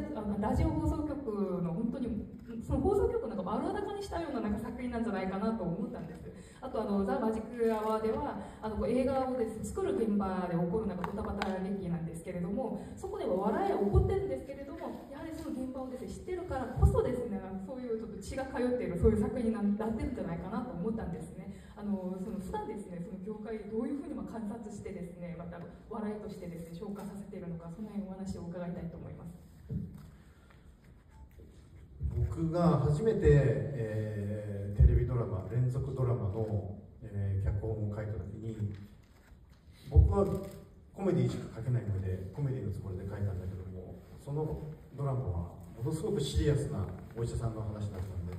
オ放送局の本当にその放送局なんか丸裸にしたような作品なんじゃないかなと思ったんです。あとザ・マジックアワーでは映画をです作る現場で起こるドタバタ劇なんですけれども、そこでは笑いは起こってるんですけれども、やはりその現場をですね知ってるからこそですね、そういうちょっと血が通っているそういう作品になってるんじゃないかなと思ったんですね。その普段ですね、その業界どういうふうに観察してですね、また笑いとしてですね消化させているのか、その辺お話を伺いたいと思います。僕が初めて、テレビドラマ連続ドラマの、脚本を書いた時に、僕はコメディしか書けないのでコメディのつもりで書いたんだけども、そのドラマはものすごくシリアスなお医者さんの話だったので、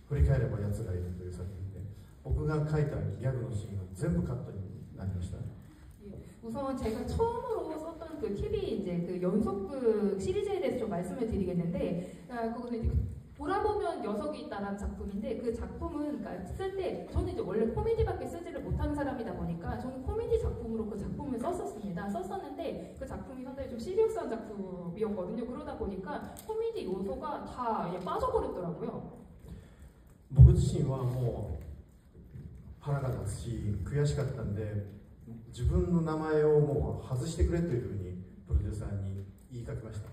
振り返れば奴がいるという作品で、僕が書いたギャグのシーンが全部カットになりました。 우선 제가 처음으로 썼던 그 TV 이제 그 연속극 시리즈에 대해서 좀 말씀을 드리겠는데, 그거는 이제 돌아보면 녀석이 있다라는 작품인데, 그 작품은 그러니까 쓸 때 저는 이제 원래 코미디밖에 쓰지를 못하는 사람이다 보니까 저는 코미디 작품으로 그 작품을 썼었는데 그 작품이 상당히 좀 시리어스한 작품이었거든요. 그러다 보니까 코미디 요소가 다 빠져버렸더라고요. 僕自身はもう腹が立つし悔しかったんで、自分の名前をもう外してくれというふうにプロデューサーに言いかけました。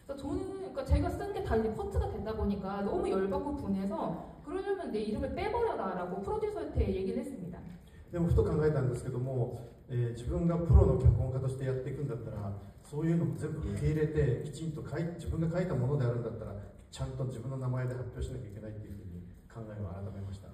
저는 그러니까 제가 쓴 게 다 이제 커트가 되다 보니까 너무 열받고 분해서 그러려면 내 이름을 빼버려라라고 프로듀서한테 얘기를 했습니다. でもふと考えたんですけども、自分がプロの脚本家としてやっていくんだったら、そういうのも全部受け入れてきちんと自分が書いたものであるんだったらちゃんと自分の名前で発表しなきゃいけないっていうふうに考えを改めました。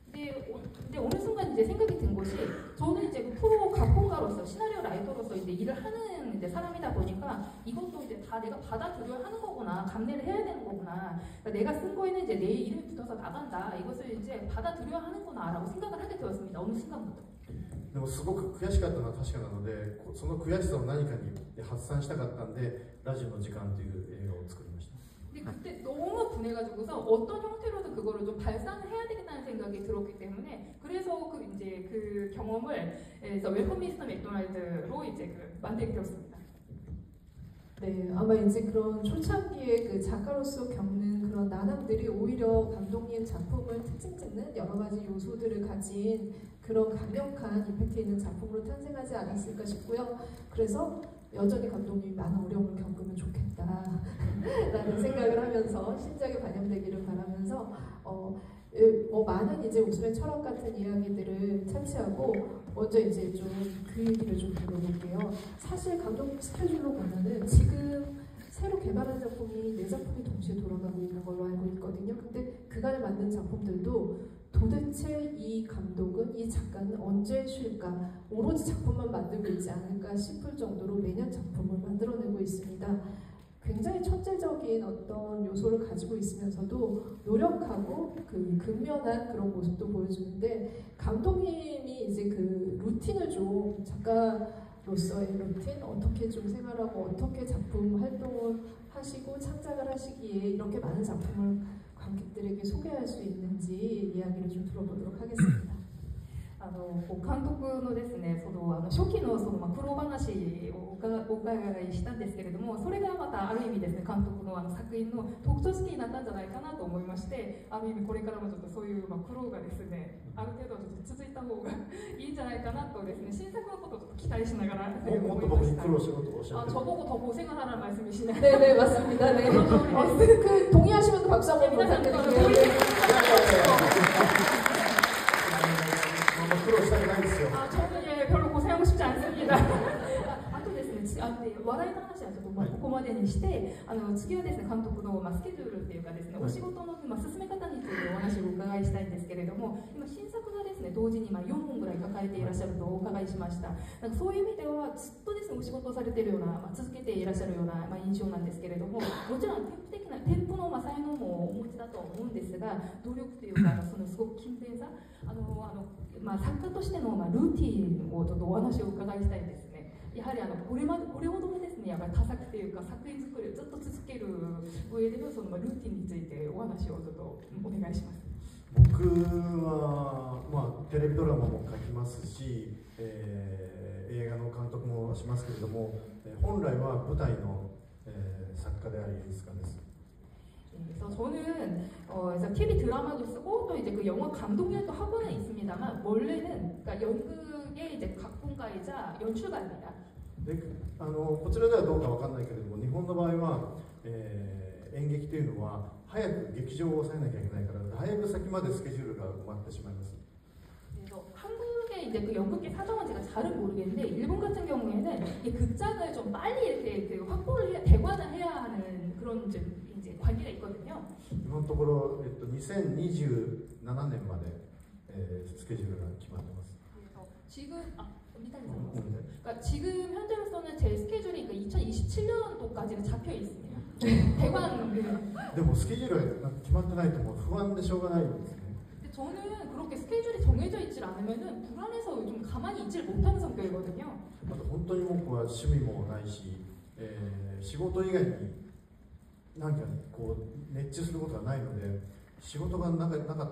근데 어느 순간 이제 생각이 든 것이, 저는 이제 그 프로 각본가로서 시나리오 라이터로서 이제 일을 하는 이제 사람이다 보니까 이것도 이제 다 내가 받아들여야 하는 거구나, 감내를 해야 되는 거구나, 그러니까 내가 쓴 거에는 이제 내 이름이 붙어서 나간다, 이것을 이제 받아들여야 하는구나라고 생각을 하게 되었습니다. 어느 순간부터. でもすごく悔しかったのは確かなので、その悔しさを何かに発散したかったんで、ラジオの時間という映画を作りました。 그때 너무 분해가지고서 어떤 형태로든 그거를 좀 발산을 해야 되겠다는 생각이 들었기 때문에, 그래서 이제 그 경험을 웰컴 미스터 맥도날드로 이제 만들게 되었습니다. 네, 아마 이제 그런 초창기에 그 작가로서 겪는 그런 난항들이 오히려 감독님 작품을 특징 짓는 여러 가지 요소들을 가진 그런 강력한 임팩트 있는 작품으로 탄생하지 않았을까 싶고요. 그래서 여전히 감독님이 많은 어려움을 겪으면 좋겠다라는 생각을 하면서 신작에 반영되기를 바라면서 많은 이제 웃음의 철학 같은 이야기들을 차치하고 먼저 이제 좀 그 얘기를 좀 들어볼게요. 사실 감독님 스케줄로 보면은 지금 새로 개발한 작품이 4작품이 동시에 돌아가고 있는 걸로 알고 있거든요. 근데 그간에 만든 작품들도 도대체 이 감독은, 이 작가는 언제 쉴까? 오로지 작품만 만들고 있지 않을까 싶을 정도로 매년 작품을 만들어내고 있습니다. 굉장히 천재적인 어떤 요소를 가지고 있으면서도 노력하고 그 근면한 그런 모습도 보여주는데, 감독님이 이제 그 루틴을 좀, 작가로서의 루틴, 어떻게 좀 생활하고 어떻게 작품 활동을 하시고 창작을 하시기에 이렇게 많은 작품을 관객들에게 소개할 수 있는지 이야기를 좀 들어보도록 하겠습니다. 監督のですね、初期の苦労話をお伺いしたんですけれども、それがまたある意味ですね、監督の作品の特徴付けになったんじゃないかなと思いまして、ある意味これからもちょっとそういう苦労がですね、ある程度ちょっと続いた方がいいんじゃないかなとですね、新作のことをちょっと期待しながら思いました。もっと僕に苦労しろとおっしゃって。저보고 더 고생하라는 말씀이시나요? 네네 맞습니다. 네. 그 동의하시면 또 박수 한번 부탁드릴게요. 저는 별로 고생하고 싶지 않습니다. あとですね、笑いの話はちょっとここまでにして、次はですね、監督のスケジュールっていうかですね、お仕事の進め方についてお話をお伺いしたいんですけれども、今新作がですね、同時に4本ぐらい抱えていらっしゃるとお伺いしました。なんかそういう意味ではずっとですね、お仕事をされているような、続けていらっしゃるような印象なんですけれども、もちろん添付の才能もお持ちだと思うんですが、努力というかすごく勤勉さ、作家としてのルーティンをちょっとお話をお伺いしたいんですね。やはりこれほどのですね、やっぱり多作というか作品作りをずっと続ける上でのルーティンについてお話をちょっとお願いします。僕は、テレビドラマも書きますし、映画の監督もしますけれども、本来は舞台の、作家であり演出家です。 그래서 저는 TV 드라마도 쓰고 또 이제 그 영화 감독 일도 하고는 있습니다만 원래는 그러니까 연극의 이제 각본가이자 연출가입니다. 네, こちらではどうかわかんないけれども、日本の場合は、演劇というのは早く劇場を抑えなきゃいけないから、だいぶ先までスケジュールが埋まってしまいます。 그래서 한국의 이제 그 연극계 사정은 제가 잘은 모르겠는데 일본 같은 경우에는 이 극장을 좀 빨리 이렇게 확보를 해야, 대관을 해야 하는 그런 이제 관계가 있거든요. 今のところ、2027年まで、スケジュールが決まってます。 지금 그러니까 지금 현재로서는 제 스케줄이 2027년도까지는 잡혀 있습니다. 대관. でもスケジュールが決まってないともう不安でしょうがないんですね。 저는 그렇게 스케줄이 정해져 있질 않으면은 불안해서 좀 가만히 있질 못하는 성격이거든요. あと本当に僕は趣味もないし、仕事以外に何かこう熱中することがないので、仕事がなかったら、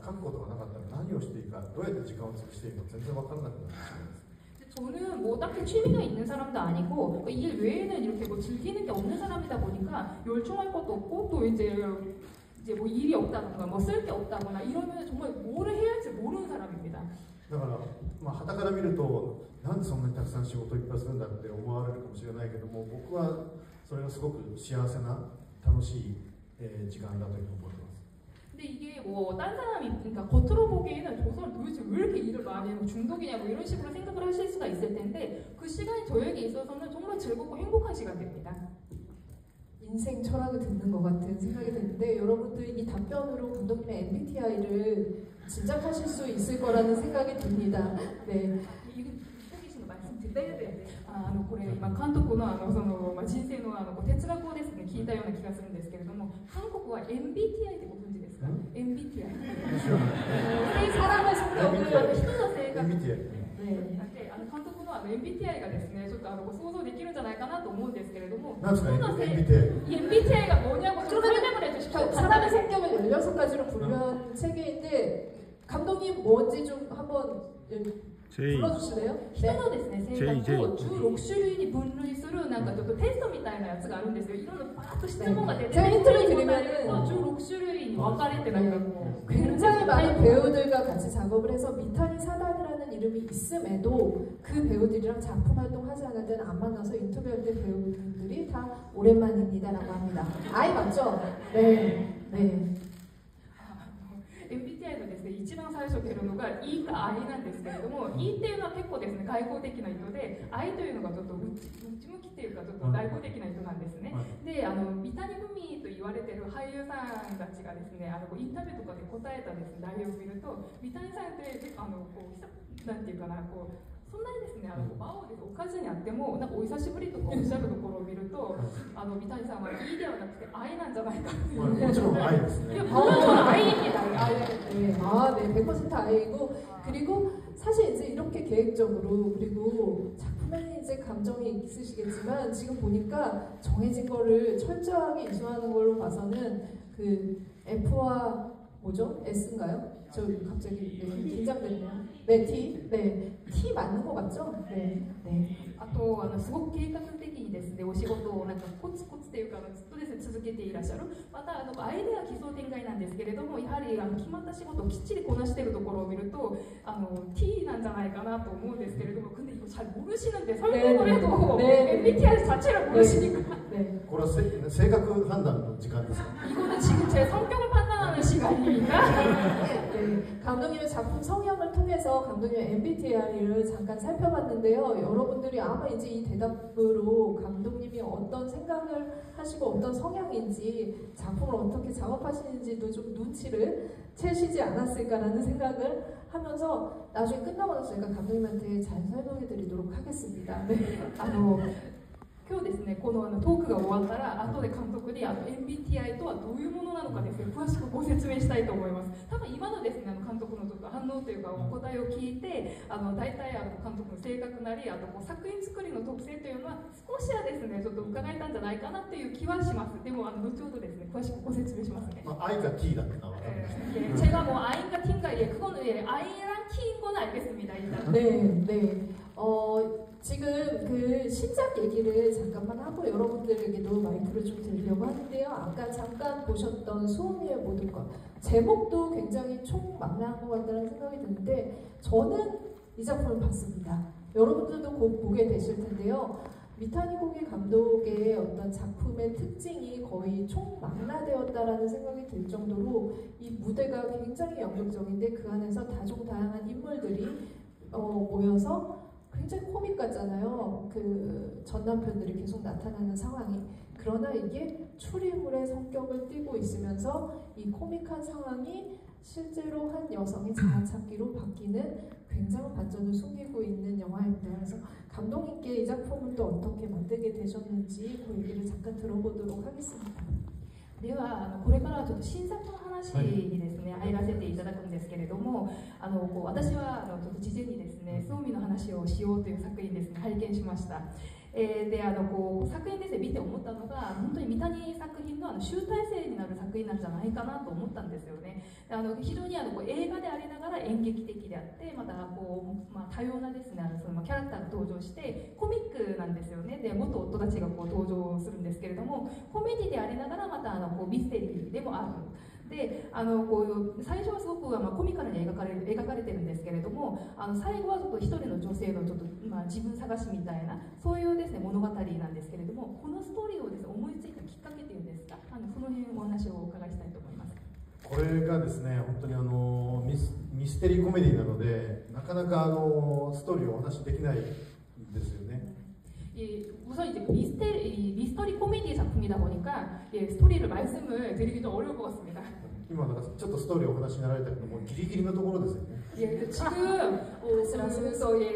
書くことがなかったら何をしていいか、どうやって時間を潰していいか全然分からなくなってしまいます。 저는 뭐 딱히 취미가 있는 사람도 아니고 일 외에는 이렇게 뭐 즐기는 게 없는 사람이다 보니까 열중할 것도 없고 또 이제 뭐 일이 없다거나 뭐 쓸 게 없다거나 이러면 정말 뭐를 해야 할지 모르는 사람입니다. だから傍から見るとなんでそんなにたくさん仕事いっぱいするんだって思われるかもしれないけども、僕はそれがすごく幸せな楽しい時間だというふうに思ってます。 근데 이게 뭐 딴 사람이 그러니까 겉으로 보기에는 저 사람 도대체 왜 이렇게 일을 많이 해, 뭐 중독이냐 뭐 이런 식으로 생각을 하실 수가 있을 텐데 그 시간이 저에게 있어서는 정말 즐겁고 행복한 시간입니다. 인생 철학을 듣는 것 같은 생각이 드는데, 여러분들 이 답변으로 감독님의 MBTI를 짐작하실 수 있을 거라는 생각이 듭니다. 네. これ今監督の人生の哲学をですね聞いたような気がするんですけれども、韓国は MBTI ってご存知ですか？ MBTI。 사람의 성격을 人の性格。 MBTI。 監督のMBTI がですねちょっと想像できるんじゃないかなと思うんですけれども、 MBTI가 뭐냐고 좀 설명을 해주십시오. 사람의 성격을 16가지로 분류한 체계인데 감독님 뭔지 좀 한번 불러주실래요? 人のですね性格を16種類に分類するなんかちょっとテストみたいなやつがあるんですよ。いろんなバーッと質問が出て、제가 힌트를 드리면 16種類に分かれてなんかもう 굉장히 많은 배우들과 같이 작업을 해서 미타니 사단이라는 이름이 있음에도 그 배우들이랑 작품 활동하지 않을 때는 안 만나서 인터뷰할 때 배우들이 다 오랜만입니다라고 합니다. 아이 맞죠? 네. 네. MBTI のですね一番最初出るのが E か I なんですけれども、 E っていうのは結構ですね外交的な人で、 I というのがちょっと内向きっていうかちょっと外交的な人なんですね。で三谷文と言われてる俳優さんたちがですねインタビューとかで答えたですね内容を見ると、三谷さんってこうなんていうかなこうそんなにですね場をですおかずにあってもなんかお久しぶりとかおっしゃるところを見ると三谷さんは E ではなくて I なんじゃないかっていう。もちろん愛ですね。いやもちろん I입니다. 네. 아, 네, 100% 아이고, 그리고 사실 이제 이렇게 계획적으로, 그리고 작품에는 이제 감정이 있으시겠지만, 지금 보니까 정해진 거를 철저하게 이수하는 걸로 봐서는 그 F와 뭐죠? S인가요? 저 갑자기 네, 긴장됐네요. 네, T. 네, T 맞는 거 맞죠? 네, 네. あとすごく計画的にですねお仕事をなんかコツコツというかずっとですね続けていらっしゃる。またアイデア奇想天外なんですけれども、やはり決まった仕事をきっちりこなしているところを見るとTなんじゃないかなと思うんですけれども、근데 이거 잘 모르시는데 설명을 해도 MBTI 자체를 모르시니까. 네. これは性格判断の時間ですか？ 이거는 지금 제 성격을 판단하는 시간입니까? 네, 감독님의 작품 성향을 통해서 감독님의 MBTI를 잠깐 살펴봤는데요. 여러분들이 아마 이제 이 대답으로 감독님이 어떤 생각을 하시고 어떤 성향인지 작품을 어떻게 작업하시는지도 좀 눈치를 채시지 않았을까라는 생각을 하면서 나중에 끝나고 나서 제가 감독님한테 잘 설명해 드리도록 하겠습니다. 네. 今日ですね、このトークが終わったら、後で監督にMBTI とはどういうものなのかですね、詳しくご説明したいと思います。多分今のですね、監督のちょっと反応というか、お答えを聞いて、大体監督の性格なり、あと作品作りの特性というのは、少しはですね、ちょっと伺えたんじゃないかなという気はします。でも、後ほどですね、詳しくご説明しますね。Iか T だってのは分かりました。 제가 뭐 I인가 T인가 그거는 I랑 T인 건 알겠습니다. 일단. 네, 네. 지금 그 신작 얘기를 잠깐만 하고 여러분들에게도 마이크를 좀 드리려고 하는데요. 아까 잠깐 보셨던 수호미의 모든 것 제목도 굉장히 총망라한 것 같다는 생각이 드는데 저는 이 작품을 봤습니다. 여러분들도 곧 보게 되실 텐데요. 미타니 고기 감독의 어떤 작품의 특징이 거의 총망라되었다라는 생각이 들 정도로 이 무대가 굉장히 연극적인데 그 안에서 다종다양한 인물들이 모여서 굉장히 코믹 같잖아요. 그 전남편들이 계속 나타나는 상황이. 그러나 이게 추리물의 성격을 띠고 있으면서 이 코믹한 상황이 실제로 한 여성의 자아찾기로 바뀌는 굉장한 반전을 숨기고 있는 영화입니다. 그래서 감독님께 이 작품을 또 어떻게 만들게 되셨는지 그 얘기를 잠깐 들어보도록 하겠습니다. ではこれからはちょっと新作の話にですね、入らせていただくんですけれども、私はちょっと事前にですね、スオミの話をしようという作品ですね、拝見しました。で作品ですね見て思ったのが本当に三谷作品の集大成になる作品なんじゃないかなと思ったんですよね。で非常に映画でありながら演劇的であってまた多様なですねそのキャラクターが登場してコミックなんですよね。で元夫たちが登場するんですけれどもコメディでありながらまたミステリーでもある。で最初はすごくコミカルに描かれてるんですけれども最後はちょっと一人の女性のちょっと、自分探しみたいなそういうですね物語なんですけれどもこのストーリーをですね思いついたきっかけというんですかその辺お話をお伺いしたいと思います。これがですね本当にミステリーコメディなのでなかなかストーリーをお話しできないんですよね。우선 이제 미스터리 코미디 작품이다 보니까 스토리를 말씀을 드리기 좀 어려울 것 같습니다. 今なんかちょっとストーリーをお話しになられたけどもギリギリのところですよね。 지금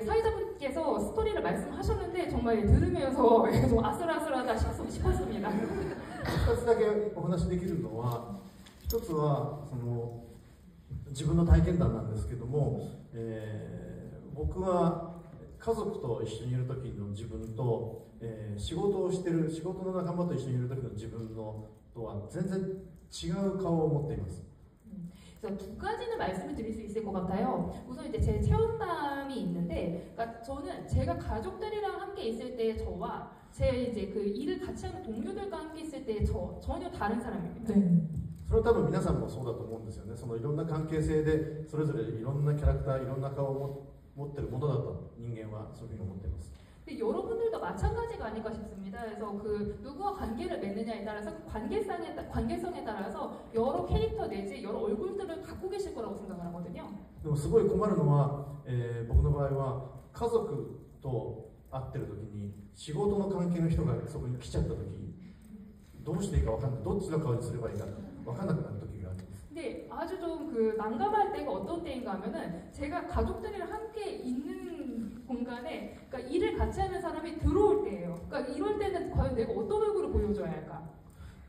사회자분께서 스토리를 말씀하셨는데 정말 들으면서 좀 아슬아슬하다 싶었습니다. 2つだけお話しできるのは1つは自分の体験談なんですけども、僕は家族と一緒にいる時の自分と、仕事の仲間と一緒にいる時の自分のとは全然違う顔を持っています。 그래서 두 가지는 말씀을 드릴 수 있을 것 같아요. 우선 이제 제 체험담이 있는데, 그러니까 저는 제가 가족들이랑 함께 있을 때 저와 제 이제 그 일을 같이 하는 동료들과 함께 있을 때 전혀 다른 사람입니다. 네. それは多分皆さんもそうだと思うんですよね。そのいろんな関係性でそれぞれいろんなキャラクター、いろんな顔を持ってるものだと人間はそういうふうに思っています。 근데 여러분들도 마찬가지가 아닐까 싶습니다. 그래서 그 누구와 관계를 맺느냐에 따라서 그 관계성에 따라서 여러 캐릭터 내지 여러 얼굴들을 갖고 계실 거라고 생각을 하거든요. でもすごい困るのは、僕の場合は家族と会ってる時に仕事の関係の人がそこに来ちゃった時どうしていいか分かんない、どっちの顔にすればいいか分かんなくなる時があります。 근데 아주 좀 그 난감할 때가 어떤 때인가 하면은 제가 가족들이랑 함께 있는 공간에 그러니까 일을 같이 하는 사람이 들어올 때예요. 그러니까 이럴 때는 과연 내가 어떤 얼굴을 보여줘야 할까?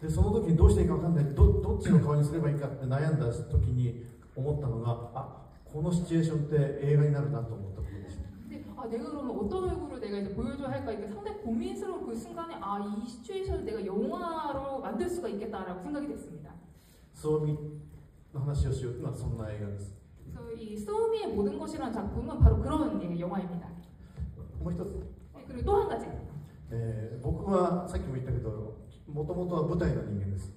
でその時にどうしていいか分かんない、どっちの顔にすればいいかって悩んだ時に思ったのが、あ、このシチュエーションって映画になるなと思ったことです。 근데 내가 그러면 어떤 얼굴을 내가 이제 보여줘야 할까? 이게 상당히 고민스러운 그 순간에 이 시츄에이션을 내가 영화로 만들 수가 있겠다라고 생각이 됐습니다. そうみの話をしようというのはそんな映画です。 그래서 이 소미의 모든 것이라는 작품은 바로 그런 영화입니다. もう一つ、 그리고 또 한 가지. 僕はさっきも言ったけど、もともとは舞台の人間です。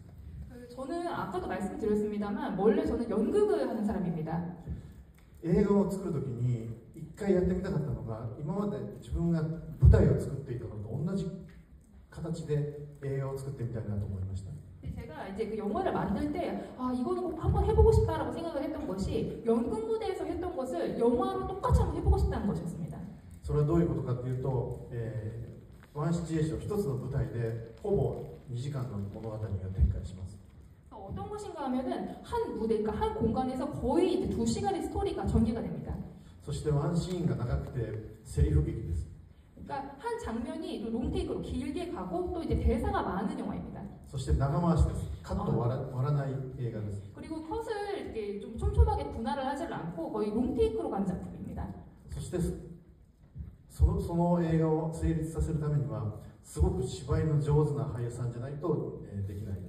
저는 아까도 말씀드렸습니다만 원래 저는 연극을 하는 사람입니다. 映画を作るときに一回やってみたかったのが、今まで自分が舞台を作っていたのと同じ形で映画を作ってみたいなと思いました。 제가 이제 그 영화를 만들 때 이거는 꼭 한번 해보고 싶다라고 생각을 했던 것이 연극 무대에서 했던 것을 영화로 똑같이 한번 해보고 싶다는 것이었습니다. それはどういうことかというと、ワンシチュエーション、一つの舞台でほぼ2時間の物語が展開します。 어떤 것인가 하면은 한 무대, 그러니까 한 공간에서 거의 이제 2시간의 스토리가 전개가 됩니다. そしてワンシーンが長くてセリフ劇です。 그러니까 한 장면이 롱테이크로 길게 가고 또 이제 대사가 많은 영화입니다. そして長回しです。カット割らない映画です。 그리고 컷을 이렇게 좀 촘촘하게 분할을 하지 않고 거의 롱테이크로 간 작품입니다. そしてその映画を成立させるためにはすごく芝居の上手な俳優さんじゃないと、できない。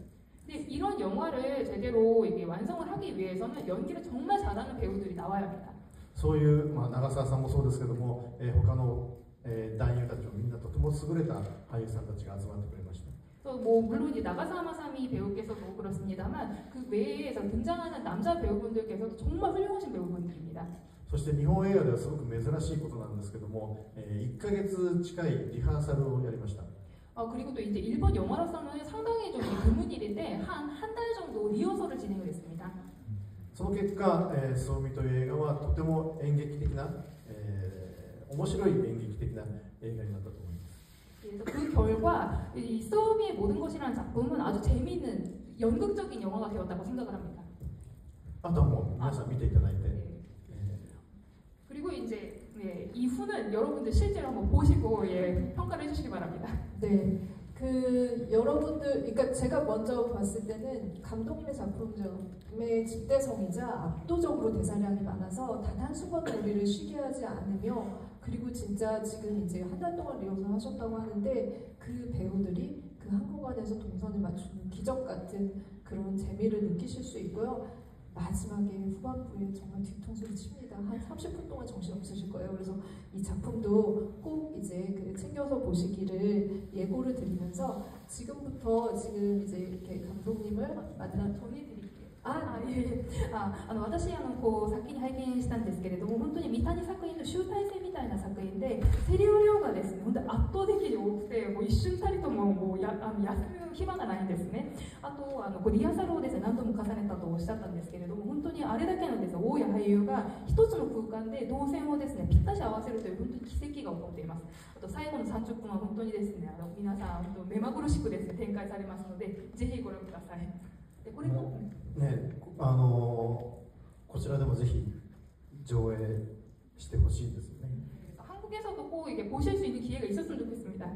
근데 이런 영화를 제대로 이게 완성을 하기 위해서는 연기를 정말 잘하는 배우들이 나와야 합니다. そういう、長澤さんもそうですけども、他の、男優たちもみんなとても優れた俳優さんたちが集まってくれました。 또 뭐 물론 이제 나가사마사미 배우께서도 그렇습니다만 그 외에서 등장하는 남자 배우분들께서도 정말 훌륭하신 배우분들입니다. そして日本映画ではすごく珍しいことなんですけども、1ヶ月近いリハーサルをやりました。 그리고 또 이제 일본 영화로서는 상당히 좀 드문 일인데 한 달 정도 리허설을 진행을 했습니다. その結果、スオミという映画はとても演劇的な、面白い演劇的な映画になったと思います。 그래서 그 결과 이 소미의 모든 것이라는 작품은 아주 재미있는 연극적인 영화가 되었다고 생각을 합니다. あとはもう皆さん見ていただいて、 그리고 이제 이후는 여러분들 실제로 한번 보시고 평가를 해주시기 바랍니다. 네. 그 여러분들, 그러니까 제가 먼저 봤을 때는 감독님의 작품의 집대성이자 압도적으로 대사량이 많아서 단 한순간도 우리를 쉬게 하지 않으며, 그리고 진짜 지금 이제 한 달 동안 리허설 하셨다고 하는데 그 배우들이 그 한 공간에서 동선을 맞추는 기적 같은 그런 재미를 느끼실 수 있고요. 마지막에 후반부에 정말 뒤통수를 칩니다. 한 30분 동안 정신 없으실 거예요. 그래서 이 작품도 꼭 이제 챙겨서 보시기를 예고를 드리면서 지금부터 지금 이제 이렇게 감독님을 전해드릴게요. 私こう先に拝見したんですけれども、本当に三谷作品の集大成みたいな作品で、セリフ量がですね、本当に圧倒的に多くて、もう一瞬たりとも休む暇がないんですね。あとリハーサルをですね、何度も重ねたとおっしゃったんですけれども、本当にあれだけのですね、多い俳優が一つの空間で動線をですね、ぴったし合わせるという本当に奇跡が起こっています。あと最後の30分は本当にですね、皆さん本当目まぐるしくですね、展開されますので、ぜひご覧ください。でこれもね、こちらでもぜひ上映してほしいですね。 한국에서도 꼭 이게 보실 수 있는 기회가 있었으면 좋겠습니다.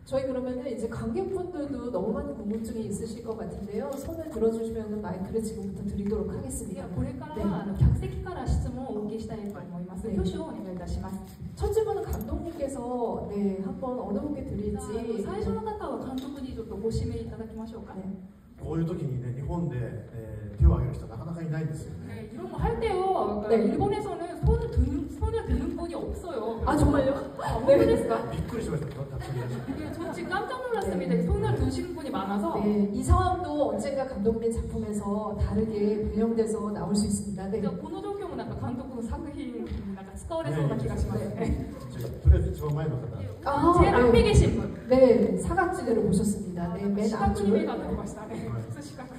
저희 그러면은 이제 관객분들도 너무 많은 궁금증이 있으실 것 같은데요. 손을 들어주시면 마이크를 지금부터 드리도록 하겠습니다. これから客席から質問をお受けしたいと思います。挙手をお願いいたします。 첫째 분은 감독님께서 한번 어느 분께 드릴지. 最初の方は監督にちょっとご指名いただきましょうか。こういう時にね、日本で、手を挙げる人はなかなかいないんですよね。 네, 이런 거 할 때요. 그러니까 네. 일본에서는 손을 드는 분이 없어요. 아 정말요? 네.びっくりしました。たくさんいらっしゃる。 이게 저 지금 깜짝 놀랐습니다. 손을 드시는 분이 많아서. 네, 이 상황도 언젠가 감독님의 작품에서 다르게 변형돼서 나올 수 있습니다. 네. この状況もなんか監督の作品になんか使われそうな気がしますね。じゃあとりあえず一番前の方。 아, 제일 앞에 네. 계신 분. 네, 사각지대를 보셨습니다. 네, 맨 시각이 앞줄. 매가 들어가시다. 네, 시각.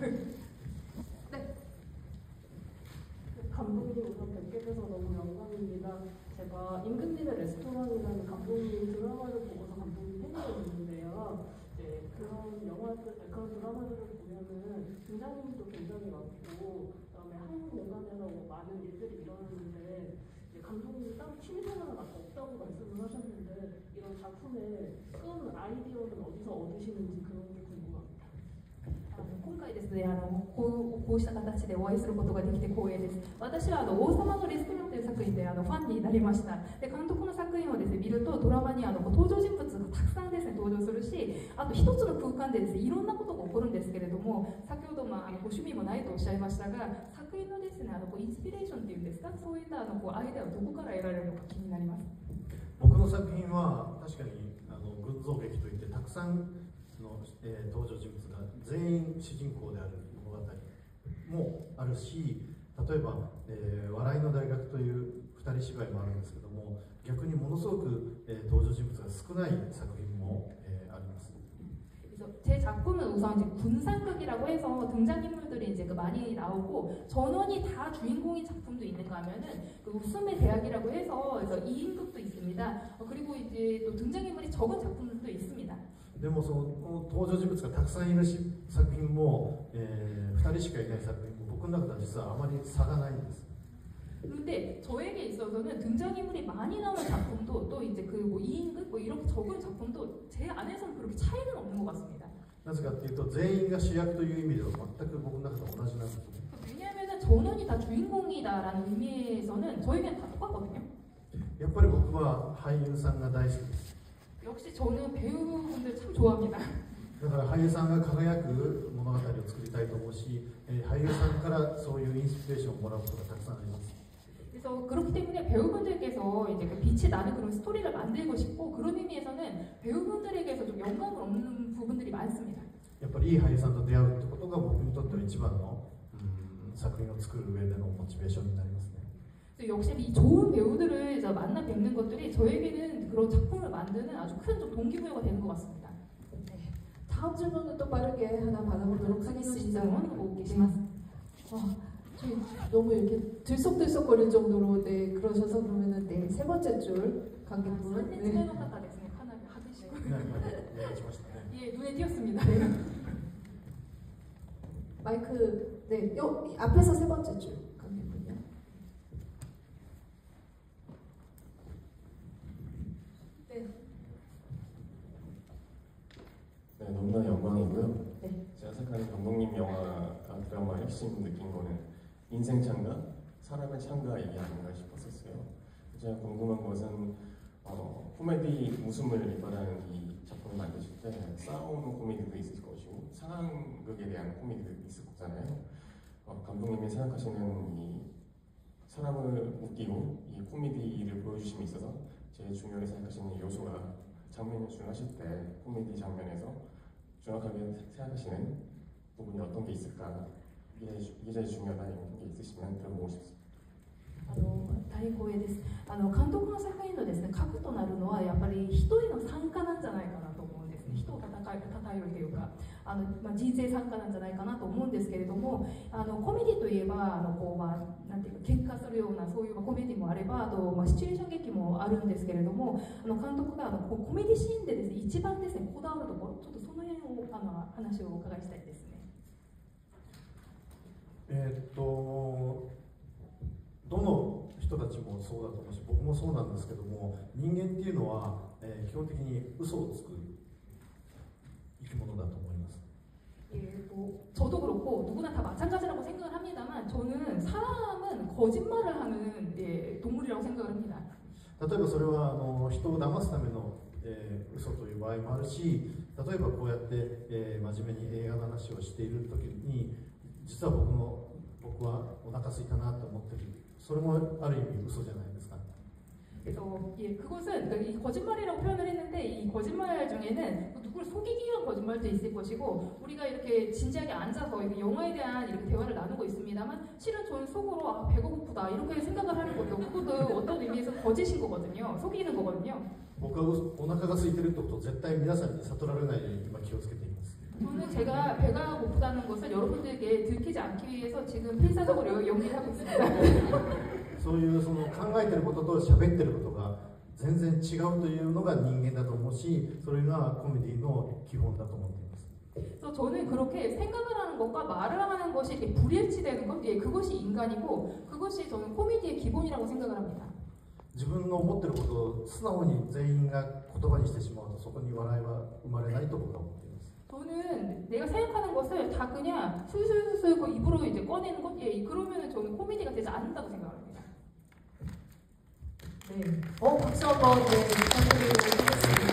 감독님 우선 뵙게 돼서 너무 영광입니다. 제가 임금님의 레스토랑이라는 감독님 드라마를 보고서 감독님 팬이었는데요. 이제 그런 드라마들을 보면은 등장인물도 굉장히 많고, 그다음에 한 공간에서 뭐 많은 일들이 일어나는데 감독님이 따로 취미생활은 아까 없다고 말씀을 하셨는데 이런 작품의 끈 아이디어는 어디서 얻으시는지 그런 게 궁금합니다. 今回ですね、こうした形でお会いすることができて光栄です。私は王様のレストランという作品でファンになりました。で、監督の作品をですね見るとドラマに登場人物がたくさんですね登場するし、あと一つの空間でですねいろんなことが起こるんですけれども、先ほどご趣味もないとおっしゃいましたが、作品のですねインスピレーションっていうんですか、そういったアイデアはどこから得られるのか気になります。僕の作品は確かに群像劇といってたくさんの、登場人物が全員主人公である物語もあるし、例えば、笑いの大学という二人芝居もあるんですけども、逆にものすごく、登場人物が少ない作品も、あります。 그래서 제 작품은 우선 이제 군상극이라고 해서 등장인물들이 이제 많이 나오고 전원이 다 주인공인 작품도 있는가 하면은 그 웃음의 대학이라고 해서 2인극도 있습니다. 그리고 이제 또 등장인물이 적은 작품도 있습니다. でもその登場人物がたくさんいる作品も、2人しかいない作品も僕の中では実はあまり差がないんです。 그런데 저에게 있어서는 등장인물이 많이 나오는 작품도 또 이제 그 2인극 이렇게 적은 작품도 제 안에서는 그렇게 차이는 없는 것 같습니다. なぜかというと全員が主役という意味では全く僕の中で同じなんです。 왜냐하면 전원이 다 주인공이다라는 의미에서는 저에게는 다 똑같거든요. やっぱり僕は俳優さんが大好きです。 역시 저는 배우분들 참 좋아합니다. だから俳優さんが輝く物語を作りたいと思うし、俳優さんからそういうインスピレーションをもらうことがたくさんあります。 그래서 그렇기 때문에 배우분들께서 이제 그 빛이 나는 그런 스토리를 만들고 싶고 그런 의미에서는 배우분들에게서 좀 영감을 얻는 부분들이 많습니다. やっぱりいい俳優さんと出会うってことが僕にとっては一番の、作品を作る上でのモチベーションになりますね。 역시 이 좋은 배우들을 만나 뵙는 것들이 저에게는 그런 작품을 만드는 아주 큰 좀 동기부여가 되는 것 같습니다. 네. 다음 질문은 또 빠르게 하나 받아보도록 하겠습니다. 오고 계시마스. 저희 너무 이렇게 들썩들썩거릴 정도로 네 그러셔서 그러면은 네 세 번째 줄 관객분. 네. 예, 눈에 띄었습니다. 마이크 네 앞에서 세 번째 줄 관객분요. 네. 네, 너무나 영광이고요. 네. 제가 생각하는 감독님 영화 드라마 핵심 느낀 거는 인생 참가, 사람의 참가 이게 아닌가 싶었었어요. 제가 궁금한 것은 코미디 웃음을 유발하는 이 작품을 만드실 때 싸우는 코미디도 있을 것이고 상황극에 대한 코미디도 있을 거잖아요. 감독님이 생각하시는 이 사람을 웃기고 이 코미디를 보여주심에 있어서 제일 중요하게 생각하시는 요소가 장면을 수행하실 때 코미디 장면에서 정확하게 생각하시는 부분이 어떤 게 있을까? 이게 제일 중요하다는 게 있으시면 들어보고 싶습니다. 大光栄です。監督の作品のですね核となるのはやっぱり一人の参加なんじゃないかなと思うんですね。人をたたえるというか人生参加なんじゃないかなと思うんですけれども、コメディといえばなんていうか喧嘩するようなそういうコメディもあれば、あとシチュエーション劇もあるんですけれども、監督がコメディシーンでですね一番ですねこだわるところ、ちょっとその辺を話をお伺いしたいですね。どの人たちもそうだと思うし、僕もそうなんですけども、人間っていうのは、基本的に嘘をつく生き物だと思います。 저도 그렇고 누구나 다 마찬가지라고 생각을 합니다만 저는 사람은 거짓말을 하는 동물이라고 생각을 합니다. 例えばそれは人を騙すための、嘘という場合もあるし、例えばこうやって、真面目に映画の話をしている時に実は僕はお腹空いたなと思ってる、それもある意味嘘じゃないですか。예, 그것은 이 거짓말이라고 표현을 했는데 이 거짓말 중에는 누구를 속이기 위한 거짓말도 있을 것이고 우리가 이렇게 진지하게 앉아서 영화에 대한 이렇게 대화를 나누고 있습니다만 실은 저는 속으로 아, 배가 고프다 이렇게 생각을 하는 것도 그것도 어떤 의미에서 거짓인 거거든요. 속이는 거거든요. 僕はお腹が空いてるってことを絶対皆さんに悟られないように今気をつけています。 저는 제가 배가 고프다는 것을 여러분들에게 들키지 않기 위해서 지금 필사적으로 연기를 하고 있습니다. そういうその考えてることと喋ってることが全然違うというのが人間だと思うし、それがコメディの基本だと思っています。 그래서 저는 그렇게 생각을 하는 것과 말을 하는 것이 이렇게 불일치되는 것, 예, 그것이 인간이고 그것이 저는 코미디의 기본이라고 생각을 합니다. 自分の思ってることを素直に全員が言葉にしてしまうとそこに笑いは生まれないと僕は思っています。 저는 내가 생각하는 것을 다 그냥 술술술 그 입으로 이제 꺼내는 것, 예, 그러면은 저는 코미디가 되지 않는다고 생각합니다. 네. 박수 한번 부탁드리도록 하겠습니다.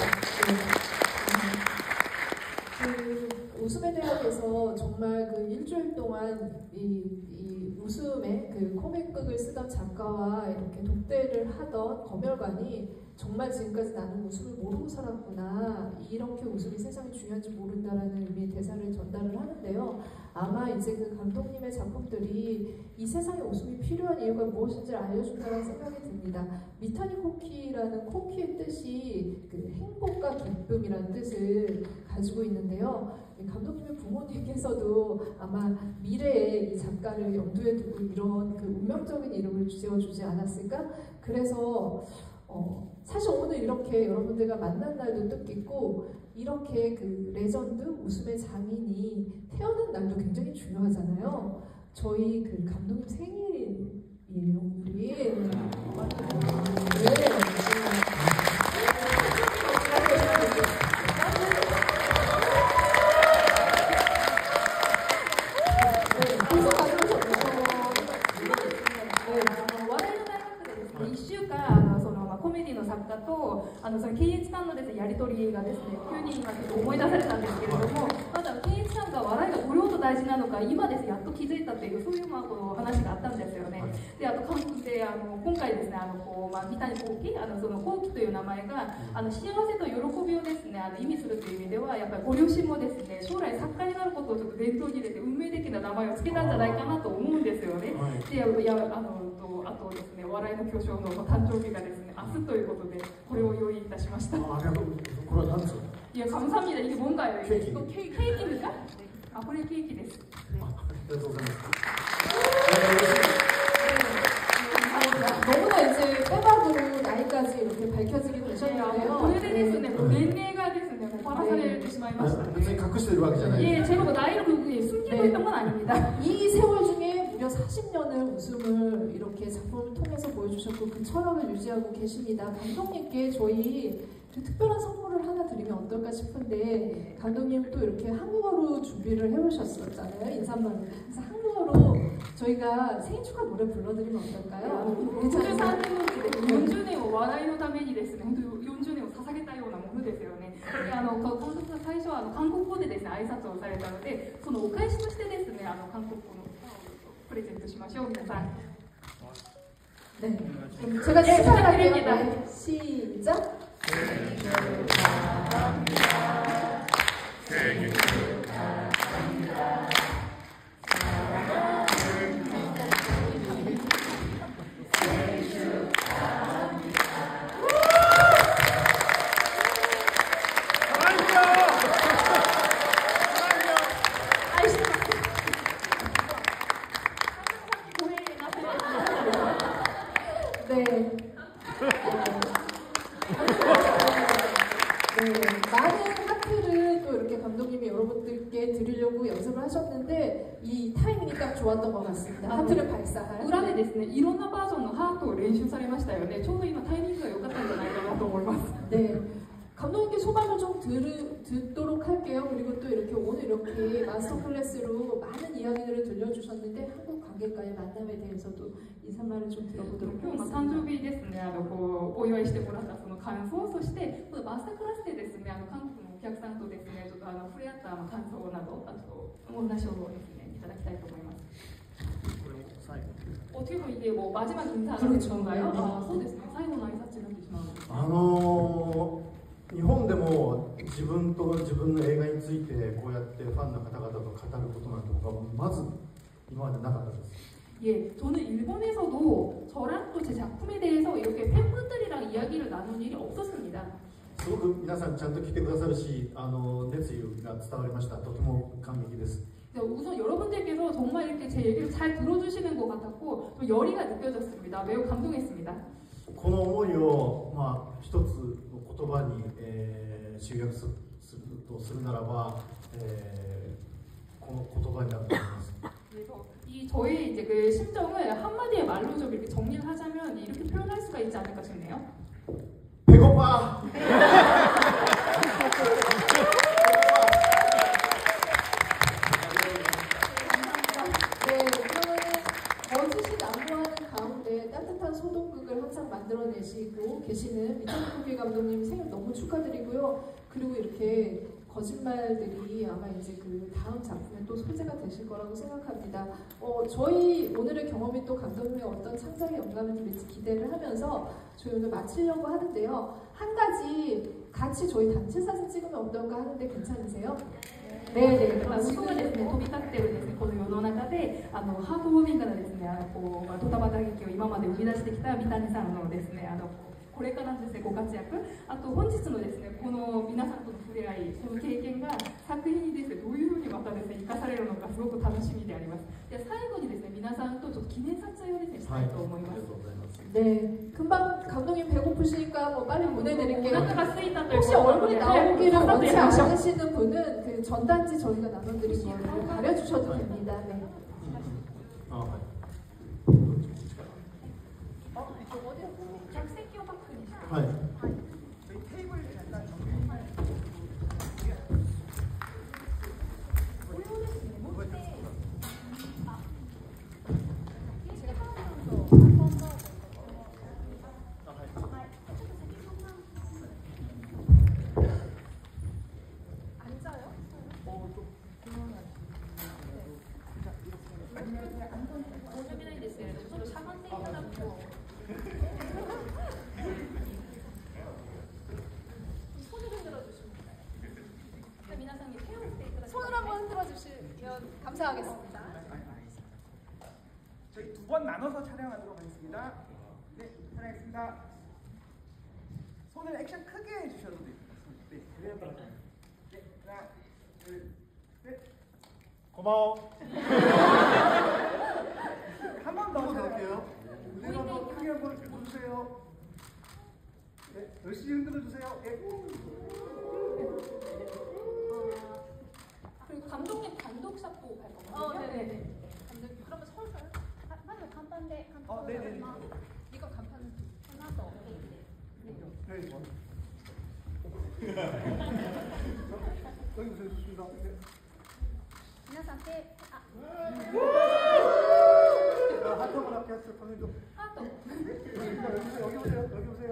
그 웃음의 대학에서 정말 그 일주일 동안 이 웃음의 그 코믹극을 쓰던 작가와 이렇게 독대를 하던 검열관이 정말 지금까지 나는 웃음을 모르고 살았구나, 이렇게 웃음이 세상에 중요한지 모른다라는 의미의 대사를 전달을 하는데요. 아마 이제 그 감독님의 작품들이 이 세상에 웃음이 필요한 이유가 무엇인지 알려준다는 생각이 듭니다. 미타니 코키라는 코키의 뜻이 그 행복과 기쁨이라는 뜻을 가지고 있는데요. 감독님의 부모님께서도 아마 미래에 이 작가를 염두에 두고 이런 그 운명적인 이름을 지어주지 않았을까? 그래서 사실 오늘 이렇게 여러분들과 만난 날도 뜻깊고 이렇게 그 레전드 웃음의 장인이 태어난 날도 굉장히 중요하잖아요. 저희 그 감독님 생일이에요, 오늘이. 네.ケンイチさんのですね、やり取りがですね、急に今ちょっと思い出されたんですけれども、まだケンイチさんが笑いがどれほど大事なのか今ですね、やっと気づいたというそういう話があったんですよね。で、あと今回ですね、三谷幸喜、その幸喜という名前が幸せと喜びをですね、意味するという意味ではやっぱりご両親もですね、将来作家になることをちょっと念頭に入れて運命的な名前を付けたんじゃないかなと思うんですよね。で、あとですね、お笑いの巨匠の誕生日がですね、明日ということでこれを用意いたしました。ありがとう。これは何ですか？ 예, 감사합니다. 이게 뭔가요? 이거 케이크입니까? 아, 그래 케이크です. 너무나 이제 빼박으로 나이까지 이렇게 밝혀지게 되셨는데요. 오래됐네.年齢がですね, 바라사레를 しまいました.別に隠してるわけじゃない. 예, 제가 나이를 숨기고 있던 건 아닙니다. 이 세월 중에 무려 40년을 웃음을 이렇게 작품을 통해서 보여주셨고 그 철학을 유지하고 계십니다. 감독님께 저희 특별한 선물을 하나 드리면 어떨까 싶은데 감독님 또 이렇게 한국어로 준비를 해오셨었잖아요, 인사말을. 그래서 한국어로 저희가 생일 축하 노래 불러드리면 어떨까요? 40年を笑いのためにですね、本当に40年を捧げたようなものですよね。で、監督が最初は韓国語でですね、挨拶をされたので、そのお返しとしてですね、韓国語の歌をプレゼントしましょう、皆さん。 네, 그럼 제가 시작할게요. 네, 시작. 생일 축하합니다. 생일 축하합니다. 사랑하는 감독님 생일 축하합니다. 네. 많은 하트를 또 이렇게 감독님이 여러분들께 드리려고 연습을 하셨는데 이 타이밍이 딱 좋았던 것 같습니다. 하트를 발사할. 裏でですね、いろんなバージョンのハートを練習されましたよね。ちょうど今タイミングが良かったんじゃないかなと思います。 네. 감독님께 소감을 좀 듣도록 할게요. 그리고 또 이렇게 오늘 이렇게 마스터 클래스로 많은 이야기들을 들려주셨는데 한국 관객과의 만남에 대해서도 인사말을 좀 들어보도록 今日の 하겠습니다. 誕生日ですね、お祝いしてもらったその感想、そしてこのマスタークラスでですね、韓国の客さんとですね、ちょっと触れ合った感想など、あとお話をですね、いただきたいと思います。 어떻게 보면 이게 뭐 마지막 인사라는 건가요? 아, そうですね。最後の挨拶になってしまうんです。日本でも自分と自分の映画についてこうやってファンの方々と語ることなんて僕はまず今までなかったです。 예, 저는 일본에서도 저랑 또 제 작품에 대해서 이렇게 팬분들이랑 이야기를 나눈 일이 없었습니다. すごく皆さんちゃんと来てくださるし、熱意が伝わりました。とても感激です。 우선 여러분들께서 정말 이렇게 제 얘기를 잘 들어주시는 것 같았고 또 열의가 느껴졌습니다. 매우 감동했습니다. この思いを一つの言葉に、集約するとするならば、この言葉になると思います。 그래서 이 저의 이제 그 심정을 한마디의 말로 좀 이렇게 정리를 하자면 이렇게 표현할 수가 있지 않을까 싶네요. 배고파. 소독극을 항상 만들어내시고 계시는 미타쿠키 감독님 생일 너무 축하드리고요. 그리고 이렇게 거짓말들이 아마 이제 그 다음 작품에 또 소재가 되실 거라고 생각합니다. 저희 오늘의 경험이 또 감독님의 어떤 창작의 영감을 드릴지 기대를 하면서 저희 오늘 마치려고 하는데요. 한 가지 같이 저희 단체 사진 찍으면 어떨까 하는데 괜찮으세요? 네네. 지금은 飛び交ってるですね、この世の中でハートウォーミングなですね、ドタバタ劇を今まで生み出してきた三谷さんのですね、これからですね、ご活躍、あと本日のですね、この皆さんとの触れ合い、この経験が作品にですね、どういうふうにまたですね、生かされるのかすごく楽しみであります。で、最後にですね、皆さんとちょっと記念撮影をですね、したいと思います。 네, 금방 감독님 배고프시니까 뭐 빨리 보내드릴게요. 혹시 혹시 얼굴이 나오기를 원치 않으시는 분은 그 전단지 저희가 나눠드린 거를 가려주셔도 됩니다. 네. 손을 한번 흔들어주시면 감사하겠습니다. 저희 두 번 나눠서 촬영하도록 하겠습니다. 네, 촬영했습니다. 손을 액션 크게 해주셔도 됩니다. 네, 네, 하나, 둘, 셋. 고마워. 한 번 더 촬영할게요. 무대 한번 크게 한번 해주세요. 네, 열심히 흔들어주세요. 네. 그리고 감독님 단독샷도 갈 거거든요. 네네. 감독님 그러면 서서 맞아요. 간판대 간판. 네네. 이거 간판은 하나 더. 네. 여기 보세요. 좋습니다. 네. 皆さん手 하트 한번 할게요. 하트. 하트. 여기 보세요. 여기 보세요.